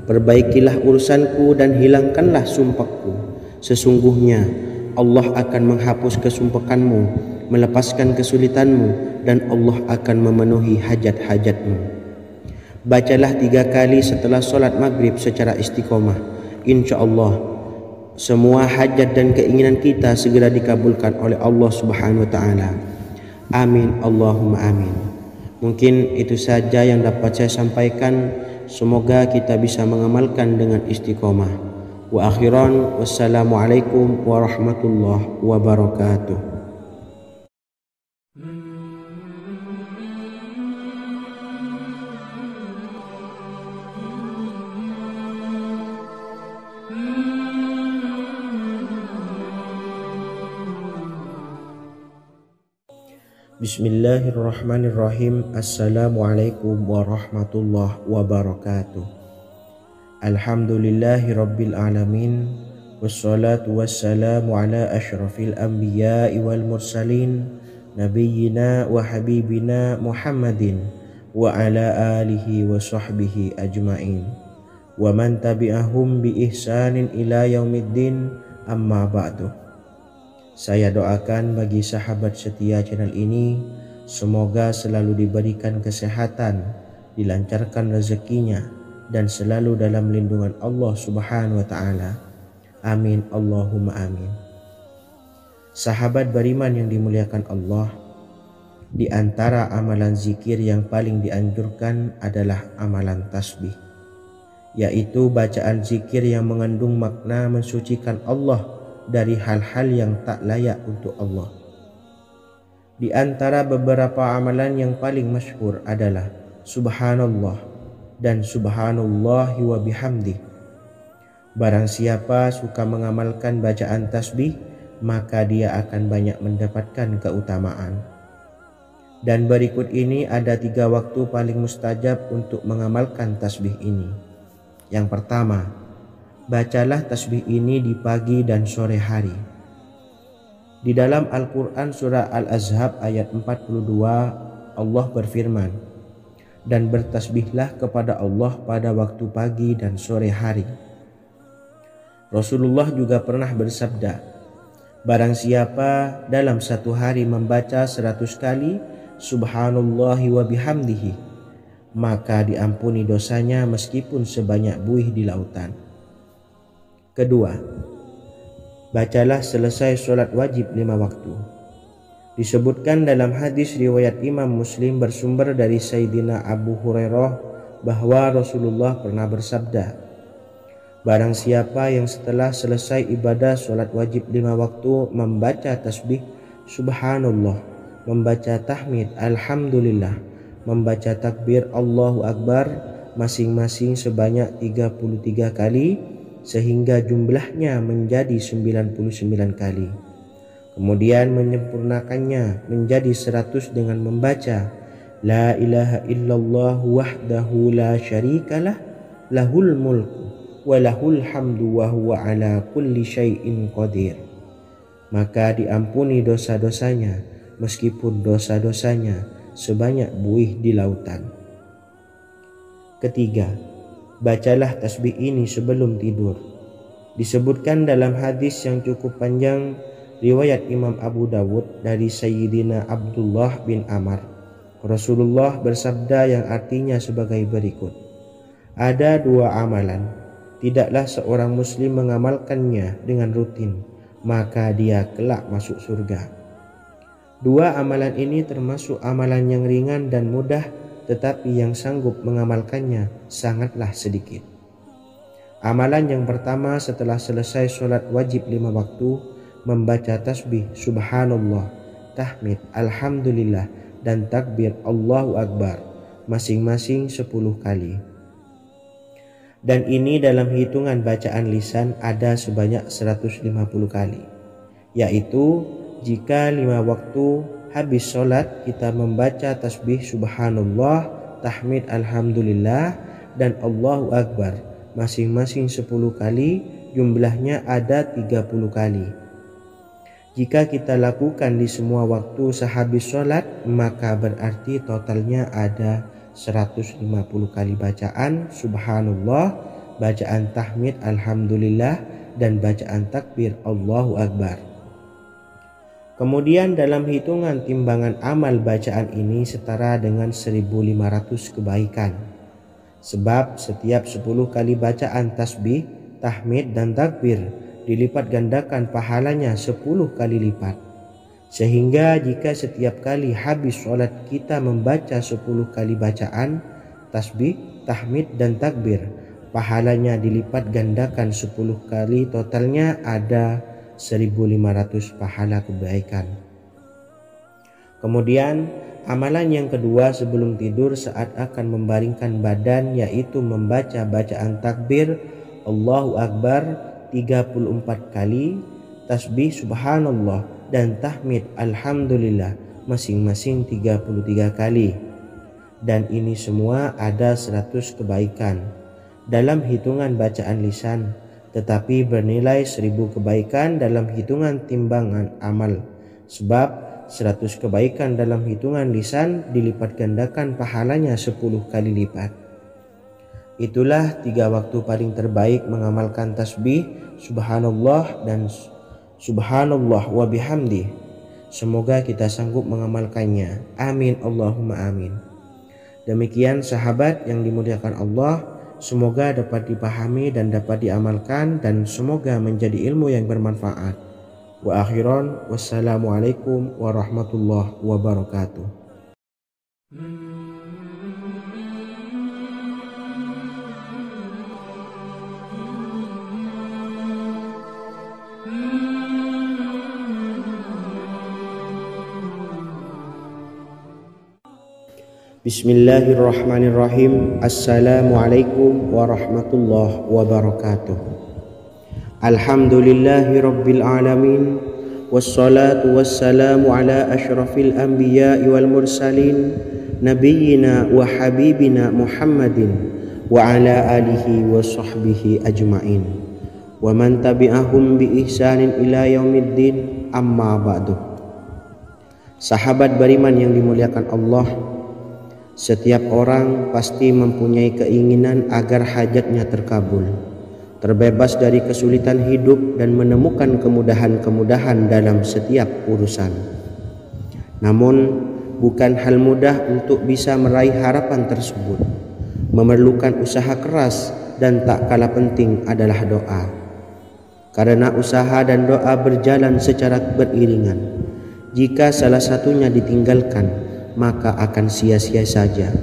Perbaikilah urusanku dan hilangkanlah sumpahku. Sesungguhnya Allah akan menghapus kesumpahanmu, melepaskan kesulitanmu, dan Allah akan memenuhi hajat-hajatmu. Bacalah 3 kali setelah solat maghrib secara istiqomah. Insya Allah semua hajat dan keinginan kita segera dikabulkan oleh Allah Subhanahu wa Ta'ala. Amin Allahumma amin. Mungkin itu saja yang dapat saya sampaikan. Semoga kita bisa mengamalkan dengan istiqomah. Wa akhiran, wassalamualaikum warahmatullahi wabarakatuh. Bismillahirrahmanirrahim. Assalamualaikum warahmatullahi wabarakatuh. Alhamdulillahi rabbil alamin. Wassalatu wassalamu ala ashrafil anbiya'i wal mursalin, nabiyyina wa habibina Muhammadin wa ala alihi wa sahbihi ajma'in wa man tabi'ahum bi ihsanin ila yaumiddin, amma ba'du. Saya doakan bagi sahabat setia channel ini, semoga selalu diberikan kesehatan, dilancarkan rezekinya, dan selalu dalam lindungan Allah Subhanahu wa Ta'ala. Amin Allahumma amin. Sahabat beriman yang dimuliakan Allah, di antara amalan zikir yang paling dianjurkan adalah amalan tasbih, yaitu bacaan zikir yang mengandung makna mensucikan Allah dari hal-hal yang tak layak untuk Allah. Di antara beberapa amalan yang paling masyhur adalah Subhanallah dan Subhanallahi wa bihamdi. Barang siapa suka mengamalkan bacaan tasbih, maka dia akan banyak mendapatkan keutamaan. Dan berikut ini ada 3 waktu paling mustajab untuk mengamalkan tasbih ini. Yang pertama, bacalah tasbih ini di pagi dan sore hari. Di dalam Al-Quran surah Al-Ahzab ayat 42, Allah berfirman, dan bertasbihlah kepada Allah pada waktu pagi dan sore hari. Rasulullah juga pernah bersabda, barang siapa dalam satu hari membaca 100 kali Subhanallahi wa bihamdihi, maka diampuni dosanya meskipun sebanyak buih di lautan. Kedua, bacalah selesai sholat wajib 5 waktu. Disebutkan dalam hadis riwayat Imam Muslim bersumber dari Sayyidina Abu Hurairah bahwa Rasulullah pernah bersabda, barang siapa yang setelah selesai ibadah sholat wajib 5 waktu membaca tasbih Subhanallah, membaca tahmid Alhamdulillah, membaca takbir Allahu Akbar masing-masing sebanyak 33 kali, sehingga jumlahnya menjadi 99 kali. Kemudian menyempurnakannya menjadi 100 dengan membaca La ilaha illallah wahdahu la syarikalah lahul mulku wa lahul hamdu wa huwa ala kulli syai'in qadir. Maka diampuni dosa-dosanya meskipun dosa-dosanya sebanyak buih di lautan. Ketiga, bacalah tasbih ini sebelum tidur. Disebutkan dalam hadis yang cukup panjang riwayat Imam Abu Dawud dari Sayyidina Abdullah bin Amr, Rasulullah bersabda yang artinya sebagai berikut, ada 2 amalan, tidaklah seorang muslim mengamalkannya dengan rutin, maka dia kelak masuk surga. 2 amalan ini termasuk amalan yang ringan dan mudah, tetapi yang sanggup mengamalkannya sangatlah sedikit. Amalan yang pertama setelah selesai sholat wajib 5 waktu, membaca tasbih Subhanallah, tahmid, Alhamdulillah, dan takbir Allahu Akbar masing-masing 10 kali. Dan ini dalam hitungan bacaan lisan ada sebanyak 150 kali, yaitu jika 5 waktu habis sholat kita membaca tasbih subhanallah, tahmid alhamdulillah, dan Allahu Akbar masing-masing 10 kali, jumlahnya ada 30 kali. Jika kita lakukan di semua waktu sehabis sholat, maka berarti totalnya ada 150 kali bacaan subhanallah, bacaan tahmid alhamdulillah, dan bacaan takbir Allahu Akbar. Kemudian dalam hitungan timbangan amal bacaan ini setara dengan 1500 kebaikan. Sebab setiap 10 kali bacaan tasbih, tahmid, dan takbir dilipat gandakan pahalanya 10 kali lipat. Sehingga jika setiap kali habis sholat kita membaca 10 kali bacaan tasbih, tahmid, dan takbir, pahalanya dilipat gandakan 10 kali, totalnya ada 1500 pahala kebaikan. Kemudian amalan yang kedua sebelum tidur saat akan membaringkan badan, yaitu membaca bacaan takbir Allahu Akbar 34 kali, tasbih subhanallah, dan tahmid alhamdulillah masing-masing 33 kali. Dan ini semua ada 100 kebaikan dalam hitungan bacaan lisan, tetapi bernilai 1000 kebaikan dalam hitungan timbangan amal. Sebab 100 kebaikan dalam hitungan lisan dilipat gandakan pahalanya 10 kali lipat. Itulah 3 waktu paling terbaik mengamalkan tasbih subhanallah dan subhanallah wa bihamdi. Semoga kita sanggup mengamalkannya. Amin Allahumma amin. Demikian sahabat yang dimuliakan Allah, semoga dapat dipahami dan dapat diamalkan, dan semoga menjadi ilmu yang bermanfaat. Wa akhiran, wassalamualaikum warahmatullahi wabarakatuh. Bismillahirrahmanirrahim. Assalamualaikum warahmatullahi wabarakatuh. Alhamdulillahi rabbil alamin, wassalatu wassalamu ala ashrafil anbiya'i wal mursalin, nabiyyina wa habibina Muhammadin wa ala alihi wa sahbihi ajma'in, wa man tabi'ahum bi ihsanin ila yaumiddin, amma ba'du. Sahabat beriman yang dimuliakan Allah, setiap orang pasti mempunyai keinginan agar hajatnya terkabul, terbebas dari kesulitan hidup, dan menemukan kemudahan-kemudahan dalam setiap urusan. Namun, bukan hal mudah untuk bisa meraih harapan tersebut. Memerlukan usaha keras, dan tak kalah penting adalah doa. Karena usaha dan doa berjalan secara beriringan. Jika salah satunya ditinggalkan, maka akan sia-sia saja.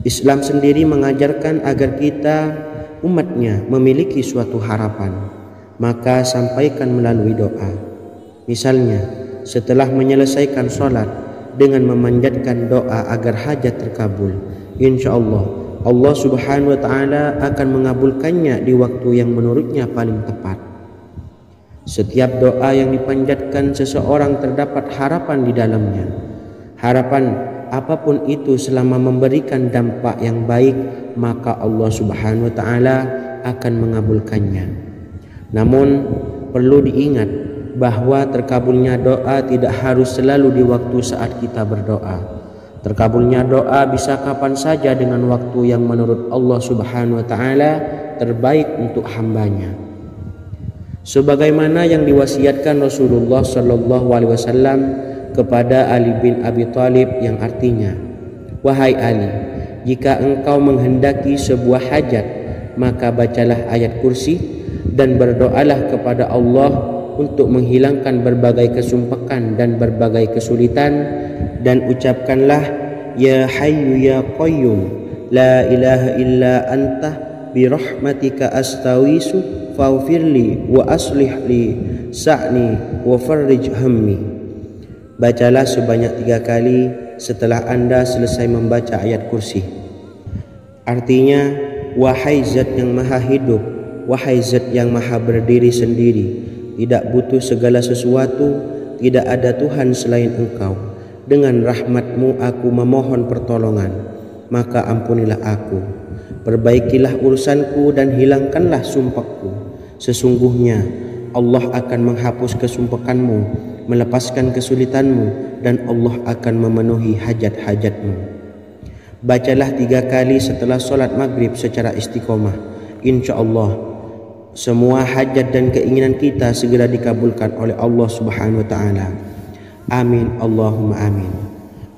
Islam sendiri mengajarkan agar kita umatnya memiliki suatu harapan, maka sampaikan melalui doa. Misalnya, setelah menyelesaikan sholat dengan memanjatkan doa agar hajat terkabul, insya Allah subhanahu wa ta'ala akan mengabulkannya di waktu yang menurutnya paling tepat. Setiap doa yang dipanjatkan seseorang terdapat harapan di dalamnya. Harapan apapun itu selama memberikan dampak yang baik, maka Allah subhanahu wa ta'ala akan mengabulkannya. Namun perlu diingat bahwa terkabulnya doa tidak harus selalu di waktu saat kita berdoa. Terkabulnya doa bisa kapan saja dengan waktu yang menurut Allah subhanahu wa ta'ala terbaik untuk hambanya. Sebagaimana yang diwasiatkan Rasulullah sallallahu alaihi wasallam kepada Ali bin Abi Thalib, yang artinya, wahai Ali, jika engkau menghendaki sebuah hajat, maka bacalah ayat kursi dan berdoalah kepada Allah untuk menghilangkan berbagai kesumpakan dan berbagai kesulitan, dan ucapkanlah, ya hayyu ya qayyum la ilaha illa anta birahmatika astawisu faghfirli wa aslih li sa'ni wa farrij hammi. Bacalah sebanyak 3 kali setelah Anda selesai membaca ayat kursi. Artinya, wahai zat yang maha hidup, wahai zat yang maha berdiri sendiri, tidak butuh segala sesuatu, tidak ada Tuhan selain Engkau. Dengan rahmat-Mu aku memohon pertolongan, maka ampunilah aku. Perbaikilah urusanku dan hilangkanlah sumpahku. Sesungguhnya Allah akan menghapus kesumpahanmu, melepaskan kesulitanmu, dan Allah akan memenuhi hajat-hajatmu. Bacalah 3 kali setelah solat maghrib secara istiqomah. Insya Allah semua hajat dan keinginan kita segera dikabulkan oleh Allah Subhanahu wa Ta'ala. Amin Allahumma amin.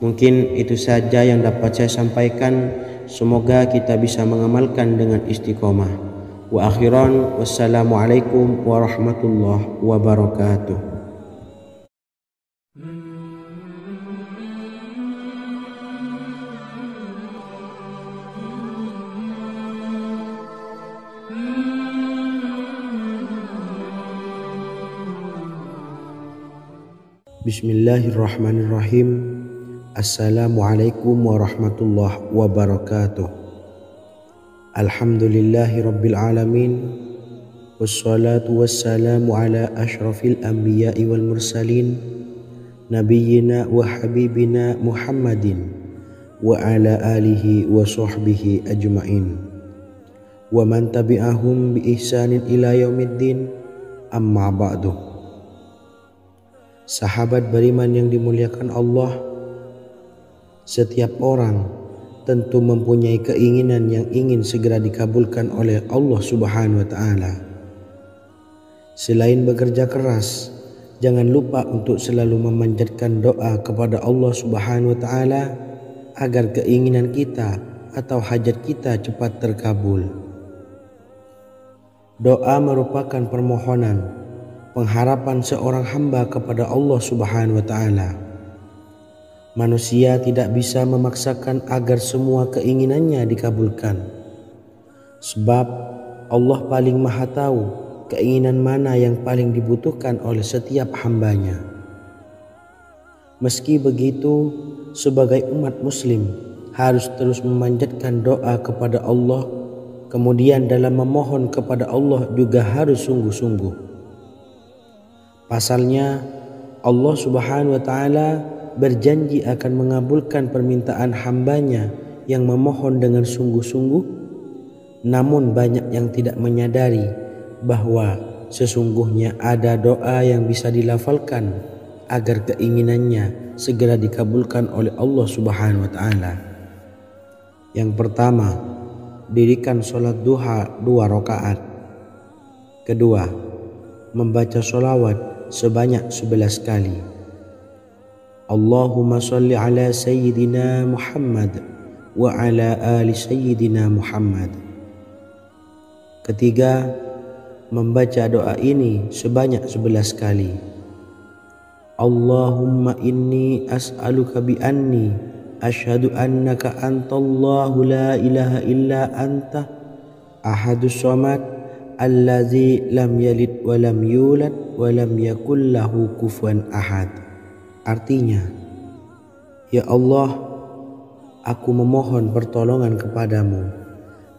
Mungkin itu saja yang dapat saya sampaikan. Semoga kita bisa mengamalkan dengan istiqomah. Wa akhiran, wassalamualaikum warahmatullahi wabarakatuh. Bismillahirrahmanirrahim. Assalamualaikum warahmatullahi wabarakatuh. Alhamdulillahi rabbil alamin. Wassalatu wassalamu ala ashrafil anbiya'i wal mursalin, nabiyyina wa habibina Muhammadin wa ala alihi wa sahbihi ajma'in wa man tabi'ahum bi ihsanin ila yaumiddin, amma ba'du. Sahabat beriman yang dimuliakan Allah, setiap orang tentu mempunyai keinginan yang ingin segera dikabulkan oleh Allah Subhanahu wa Ta'ala. Selain bekerja keras, jangan lupa untuk selalu memanjatkan doa kepada Allah Subhanahu wa Ta'ala agar keinginan kita atau hajat kita cepat terkabul. Doa merupakan permohonan, pengharapan seorang hamba kepada Allah Subhanahu wa Ta'ala. Manusia tidak bisa memaksakan agar semua keinginannya dikabulkan, sebab Allah paling maha tahu keinginan mana yang paling dibutuhkan oleh setiap hambanya. Meski begitu, sebagai umat muslim harus terus memanjatkan doa kepada Allah, kemudian dalam memohon kepada Allah juga harus sungguh-sungguh. Pasalnya Allah Subhanahu wa Ta'ala berjanji akan mengabulkan permintaan hambanya yang memohon dengan sungguh-sungguh. Namun banyak yang tidak menyadari bahwa sesungguhnya ada doa yang bisa dilafalkan agar keinginannya segera dikabulkan oleh Allah Subhanahu wa Ta'ala. Yang pertama, dirikan sholat duha 2 rakaat. Kedua, membaca sholawat sebanyak 11 kali. Allahumma salli ala Sayyidina Muhammad wa ala ali Sayyidina Muhammad. Ketiga, membaca doa ini sebanyak 11 kali. Allahumma inni as'aluka bi anni asyhadu annaka antallahu la ilaha illa anta ahadus samad allazi lam yalid wa lam yulad wa lam yakul lahu kufuwan ahad. Artinya, ya Allah, aku memohon pertolongan kepadamu.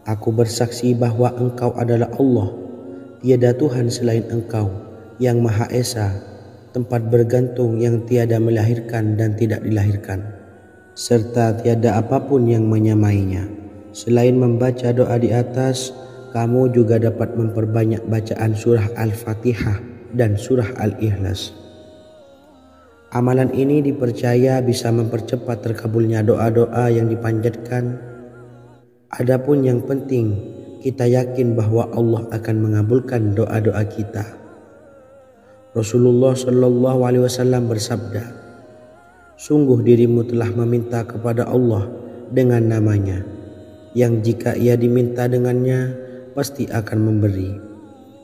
Aku bersaksi bahwa Engkau adalah Allah, tiada Tuhan selain Engkau, yang Maha Esa, tempat bergantung yang tiada melahirkan dan tidak dilahirkan, serta tiada apapun yang menyamainya. Selain membaca doa di atas, kamu juga dapat memperbanyak bacaan surah Al-Fatihah dan surah Al-Ikhlas. Amalan ini dipercaya bisa mempercepat terkabulnya doa-doa yang dipanjatkan. Adapun yang penting, kita yakin bahwa Allah akan mengabulkan doa-doa kita. Rasulullah Shallallahu Alaihi Wasallam bersabda, sungguh dirimu telah meminta kepada Allah dengan namanya, yang jika ia diminta dengannya, pasti akan memberi,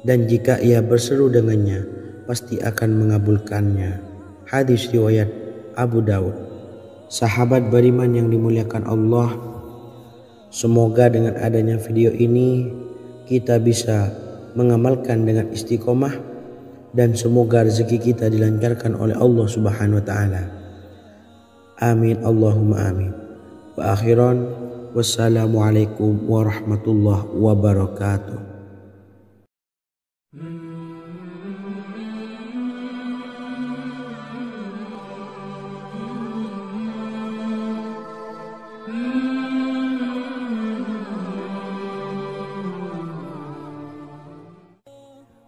dan jika ia berseru dengannya, pasti akan mengabulkannya. Hadis riwayat Abu Daud. Sahabat beriman yang dimuliakan Allah, semoga dengan adanya video ini kita bisa mengamalkan dengan istiqomah, dan semoga rezeki kita dilancarkan oleh Allah Subhanahu wa Ta'ala. Amin Allahumma amin. Wa akhiran, wassalamualaikum warahmatullahi wabarakatuh.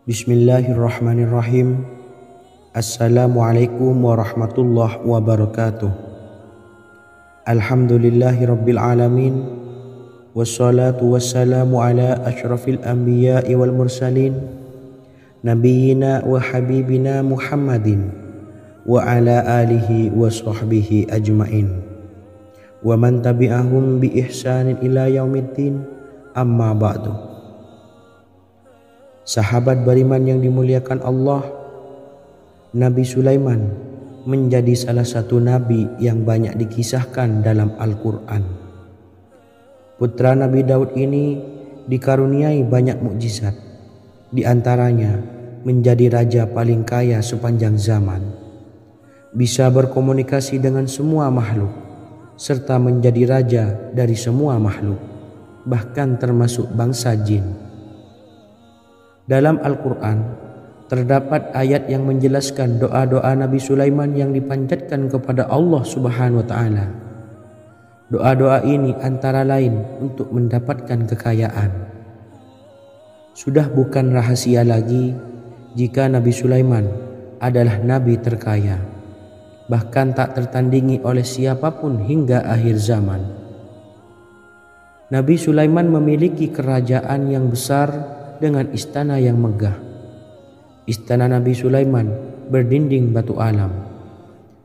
Bismillahirrahmanirrahim. Assalamualaikum warahmatullahi wabarakatuh. Alhamdulillahirabbil alamin. Wassalatu wassalamu ala asyrafil anbiya'i wal mursalin nabiyyina wa habibina Muhammadin wa ala alihi wa sahbihi ajmain wa man tabi'ahum bi ihsanin ila yaumiddin, amma ba'du. Sahabat beriman yang dimuliakan Allah, Nabi Sulaiman menjadi salah satu nabi yang banyak dikisahkan dalam Al-Quran. Putra Nabi Daud ini dikaruniai banyak mukjizat, di antaranya menjadi raja paling kaya sepanjang zaman, bisa berkomunikasi dengan semua makhluk, serta menjadi raja dari semua makhluk, bahkan termasuk bangsa jin. Dalam Al-Quran terdapat ayat yang menjelaskan doa-doa Nabi Sulaiman yang dipanjatkan kepada Allah Subhanahu wa Ta'ala. Doa-doa ini antara lain untuk mendapatkan kekayaan. Sudah bukan rahasia lagi jika Nabi Sulaiman adalah nabi terkaya, bahkan tak tertandingi oleh siapapun hingga akhir zaman. Nabi Sulaiman memiliki kerajaan yang besar dengan istana yang megah. Istana Nabi Sulaiman berdinding batu alam,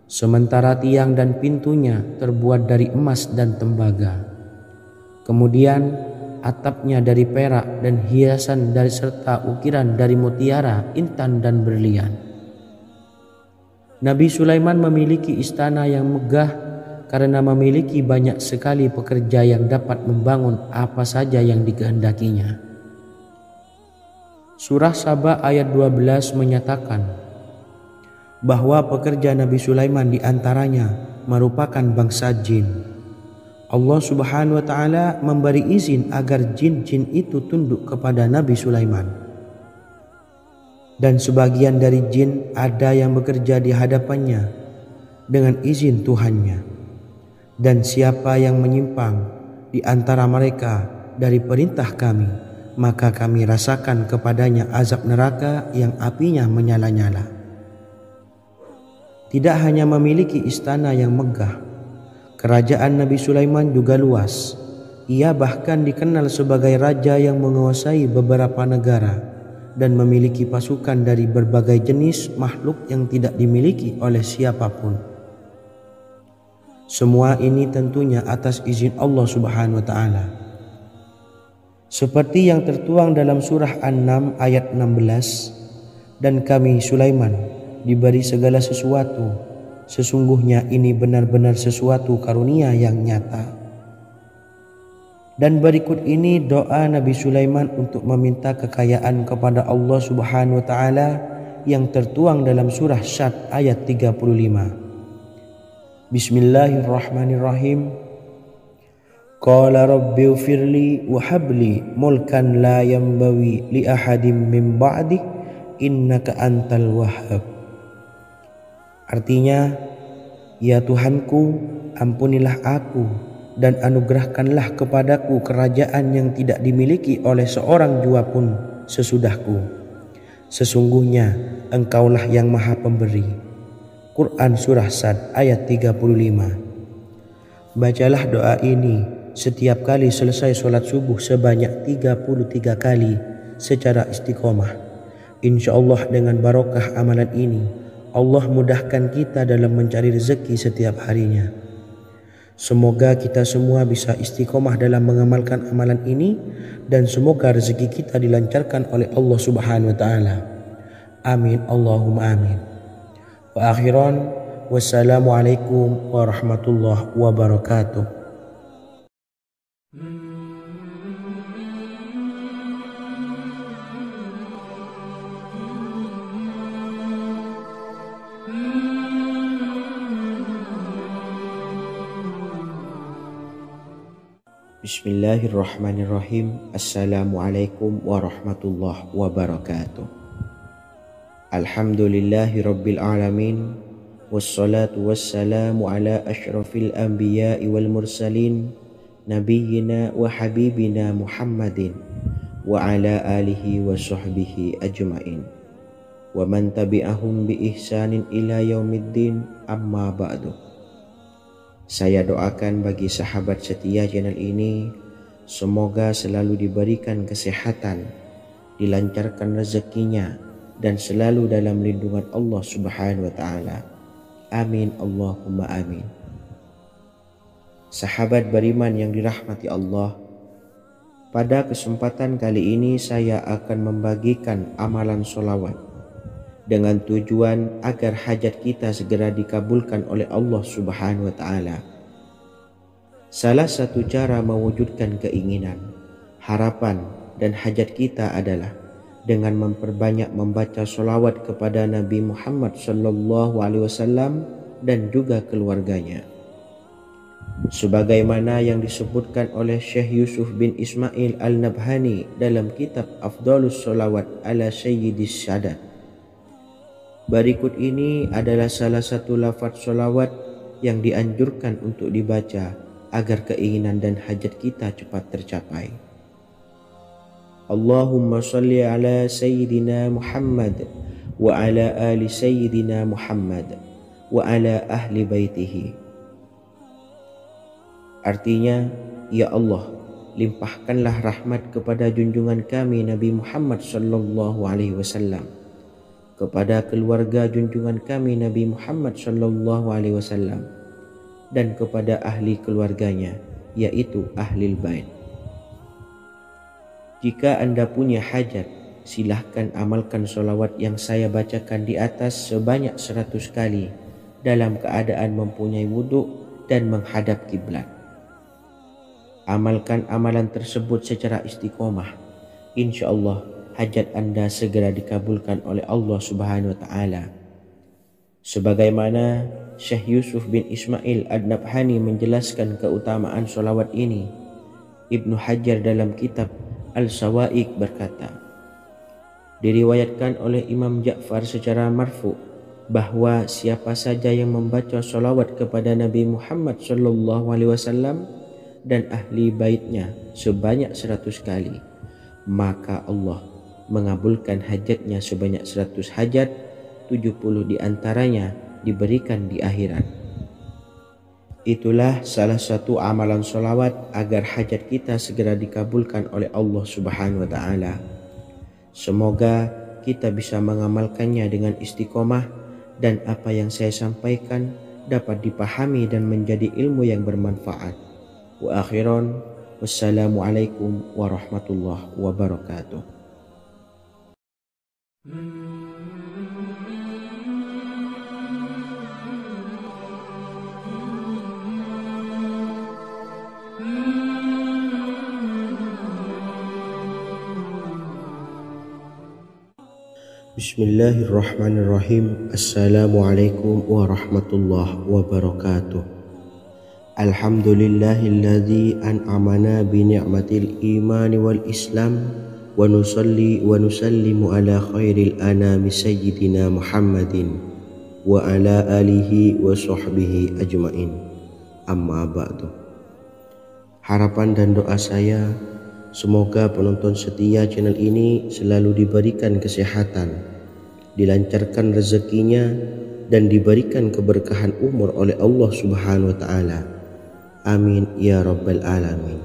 sementara tiang dan pintunya terbuat dari emas dan tembaga. Kemudian atapnya dari perak dan hiasan dari serta ukiran dari mutiara, intan dan berlian. Nabi Sulaiman memiliki istana yang megah karena memiliki banyak sekali pekerja yang dapat membangun apa saja yang dikehendakinya. Surah Saba ayat 12 menyatakan bahwa pekerja Nabi Sulaiman diantaranya merupakan bangsa jin. Allah Subhanahu wa Ta'ala memberi izin agar jin-jin itu tunduk kepada Nabi Sulaiman. Dan sebagian dari jin ada yang bekerja di hadapannya dengan izin Tuhannya. Dan siapa yang menyimpang di antara mereka dari perintah kami, maka kami rasakan kepadanya azab neraka yang apinya menyala-nyala. Tidak hanya memiliki istana yang megah, kerajaan Nabi Sulaiman juga luas. Ia bahkan dikenal sebagai raja yang menguasai beberapa negara dan memiliki pasukan dari berbagai jenis makhluk yang tidak dimiliki oleh siapapun. Semua ini tentunya atas izin Allah Subhanahu wa Ta'ala. Seperti yang tertuang dalam surah An-Naml ayat 16, dan kami Sulaiman diberi segala sesuatu, sesungguhnya ini benar-benar sesuatu karunia yang nyata. Dan berikut ini doa Nabi Sulaiman untuk meminta kekayaan kepada Allah Subhanahu wa Ta'ala yang tertuang dalam surah Syad ayat 35. Bismillahirrahmanirrahim. Qala rabbi ufirli wa habli mulkan la yanbawi li ahadim min ba'di innaka antal wahhab. Artinya, ya Tuhanku, ampunilah aku dan anugerahkanlah kepadaku kerajaan yang tidak dimiliki oleh seorang jua pun sesudahku. Sesungguhnya Engkaulah yang Maha Pemberi. Quran Surah Sad ayat 35. Bacalah doa ini setiap kali selesai sholat subuh sebanyak 33 kali secara istiqomah. Insya Allah dengan barokah amalan ini, Allah mudahkan kita dalam mencari rezeki setiap harinya. Semoga kita semua bisa istiqomah dalam mengamalkan amalan ini, dan semoga rezeki kita dilancarkan oleh Allah Subhanahu wa Ta'ala. Amin Allahumma amin. Wa akhiran, wassalamualaikum warahmatullahi wabarakatuh. Bismillahirrahmanirrahim. Assalamualaikum warahmatullahi wabarakatuh. Alhamdulillahi rabbil alamin. Wassalatu wassalamu ala ashrafil anbiya'i wal mursalin, nabiyyina wa habibina Muhammadin wa ala alihi wa sahbihi ajma'in wa man tabi'ahum bi ihsanin ila yaumiddin, amma ba'du. Saya doakan bagi sahabat setia channel ini, semoga selalu diberikan kesehatan, dilancarkan rezekinya, dan selalu dalam lindungan Allah Subhanahu wa Ta'ala. Amin Allahumma amin. Sahabat beriman yang dirahmati Allah, pada kesempatan kali ini saya akan membagikan amalan sholawat dengan tujuan agar hajat kita segera dikabulkan oleh Allah Subhanahu wa Ta'ala. Salah satu cara mewujudkan keinginan, harapan, dan hajat kita adalah dengan memperbanyak membaca sholawat kepada Nabi Muhammad SAW dan juga keluarganya. Sebagaimana yang disebutkan oleh Syekh Yusuf bin Ismail Al-Nabhani dalam kitab Afdhalus Sholawat ala Sayyidis Sadat. Berikut ini adalah salah satu lafaz sholawat yang dianjurkan untuk dibaca agar keinginan dan hajat kita cepat tercapai. Allahumma sholli ala Sayyidina Muhammad wa ala ali Sayyidina Muhammad wa ala ahli baitihi. Artinya, ya Allah, limpahkanlah rahmat kepada junjungan kami Nabi Muhammad SAW, kepada keluarga junjungan kami Nabi Muhammad SAW, dan kepada ahli keluarganya, yaitu ahlil bait. Jika Anda punya hajat, silahkan amalkan sholawat yang saya bacakan di atas sebanyak 100 kali dalam keadaan mempunyai wudhu dan menghadap kiblat. Amalkan amalan tersebut secara istiqomah. Insya Allah hajat Anda segera dikabulkan oleh Allah Subhanahu wa Ta'ala. Sebagaimana Syekh Yusuf bin Ismail Ad-Nabhani menjelaskan keutamaan sholawat ini, Ibnu Hajar dalam kitab Al-Sawa'iq berkata, diriwayatkan oleh Imam Ja'far secara marfu bahwa siapa saja yang membaca sholawat kepada Nabi Muhammad SAW dan ahli baitnya sebanyak 100 kali, maka Allah mengabulkan hajatnya sebanyak 100 hajat, 70 diantaranya diberikan di akhirat. Itulah salah satu amalan sholawat agar hajat kita segera dikabulkan oleh Allah Subhanahu wa Ta'ala. Semoga kita bisa mengamalkannya dengan istiqomah dan apa yang saya sampaikan dapat dipahami dan menjadi ilmu yang bermanfaat. Wa akhiran, wassalamualaikum warahmatullahi wabarakatuh. Bismillahirrahmanirrahim. Assalamualaikum warahmatullahi wabarakatuh. Alhamdulillahilladzi an'amana bi ni'matil iman wal islam wa nusalli wa nusallimu ala khairil anami sayyidina Muhammadin wa ala alihi wa sahbihi ajma'in, amma ba'du. Harapan dan doa saya, semoga penonton setia channel ini selalu diberikan kesehatan, dilancarkan rezekinya, dan diberikan keberkahan umur oleh Allah Subhanahu wa Ta'ala. Amin ya rabbal alamin.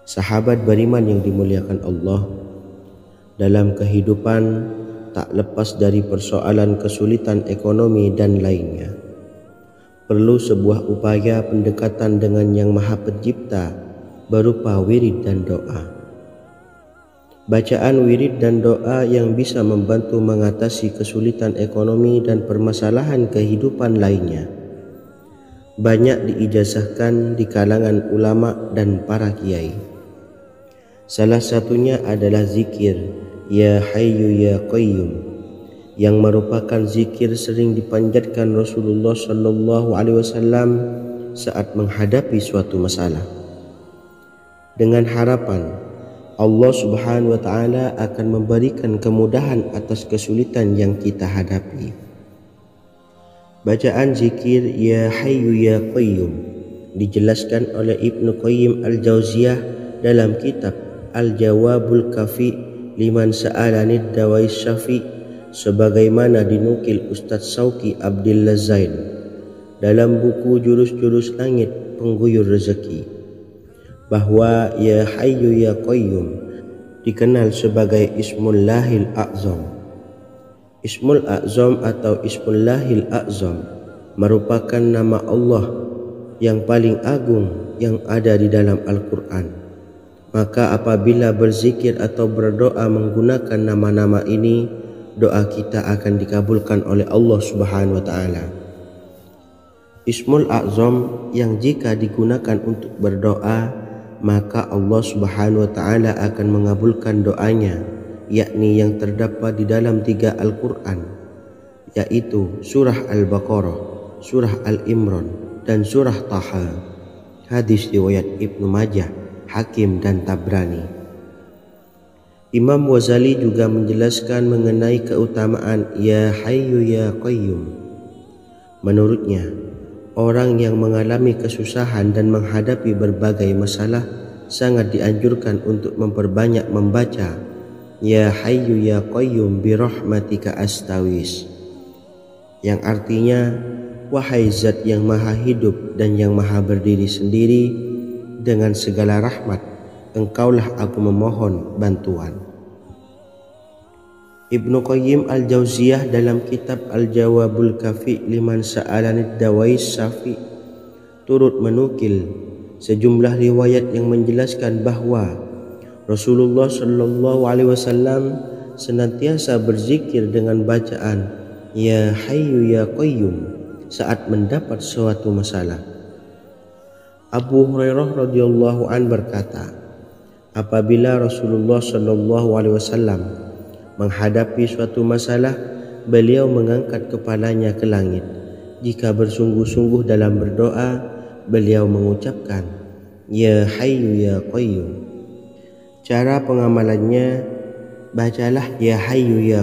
Sahabat beriman yang dimuliakan Allah, dalam kehidupan tak lepas dari persoalan kesulitan ekonomi dan lainnya. Perlu sebuah upaya pendekatan dengan Yang Maha Pencipta berupa wirid dan doa. Bacaan wirid dan doa yang bisa membantu mengatasi kesulitan ekonomi dan permasalahan kehidupan lainnya banyak diijazahkan di kalangan ulama dan para kiai. Salah satunya adalah zikir Ya Hayyu Ya Qayyum, yang merupakan zikir sering dipanjatkan Rasulullah SAW saat menghadapi suatu masalah. dengan harapan Allah Subhanahu wa taala akan memberikan kemudahan atas kesulitan yang kita hadapi. Bacaan zikir Ya Hayyu Ya Qayyum dijelaskan oleh Ibnu Qayyim Al-Jauziyah dalam kitab Al-Jawabul Kafi liman sa'alanid dawais syafi, sebagaimana dinukil Ustadz Sauki Abdillah Zain dalam buku Jurus-Jurus Langit Pengguyur Rezeki, bahwa Ya Hayyu Ya Qayyum dikenal sebagai Ismullahil A'zam. Ismul A'zam atau Ismullahil A'zam merupakan nama Allah yang paling agung yang ada di dalam Al-Quran. Maka apabila berzikir atau berdoa menggunakan nama-nama ini, doa kita akan dikabulkan oleh Allah Subhanahu wa taala. Ismul A'zam yang jika digunakan untuk berdoa, maka Allah Subhanahu wa taala akan mengabulkan doanya, yakni yang terdapat di dalam 3 Al-Quran, yaitu surah Al-Baqarah, surah Al-Imran, dan surah Taha. Hadis riwayat Ibnu Majah, Hakim, dan Tabrani. Imam Ghazali juga menjelaskan mengenai keutamaan Ya Hayyu Ya Qayyum. Menurutnya, orang yang mengalami kesusahan dan menghadapi berbagai masalah sangat dianjurkan untuk memperbanyak membaca Ya Hayyu Ya Qayyum bi rahmatika astawis, yang artinya wahai zat yang maha hidup dan yang maha berdiri sendiri, dengan segala rahmat engkaulah aku memohon bantuan. Ibnu Qayyim Al-Jauziyah dalam kitab Al-Jawabul Kafi liman sa'alanid dawais syafi turut menukil sejumlah riwayat yang menjelaskan bahwa Rasulullah Shallallahu Alaihi Wasallam senantiasa berzikir dengan bacaan Ya Hayyu Ya Qayyum saat mendapat suatu masalah. Abu Hurairah radhiyallahu an berkata, apabila Rasulullah Shallallahu Alaihi Wasallam menghadapi suatu masalah, beliau mengangkat kepalanya ke langit. Jika bersungguh-sungguh dalam berdoa, beliau mengucapkan Ya Hayyu Ya Qayyum. Cara pengamalannya, bacalah Ya Hayyu Ya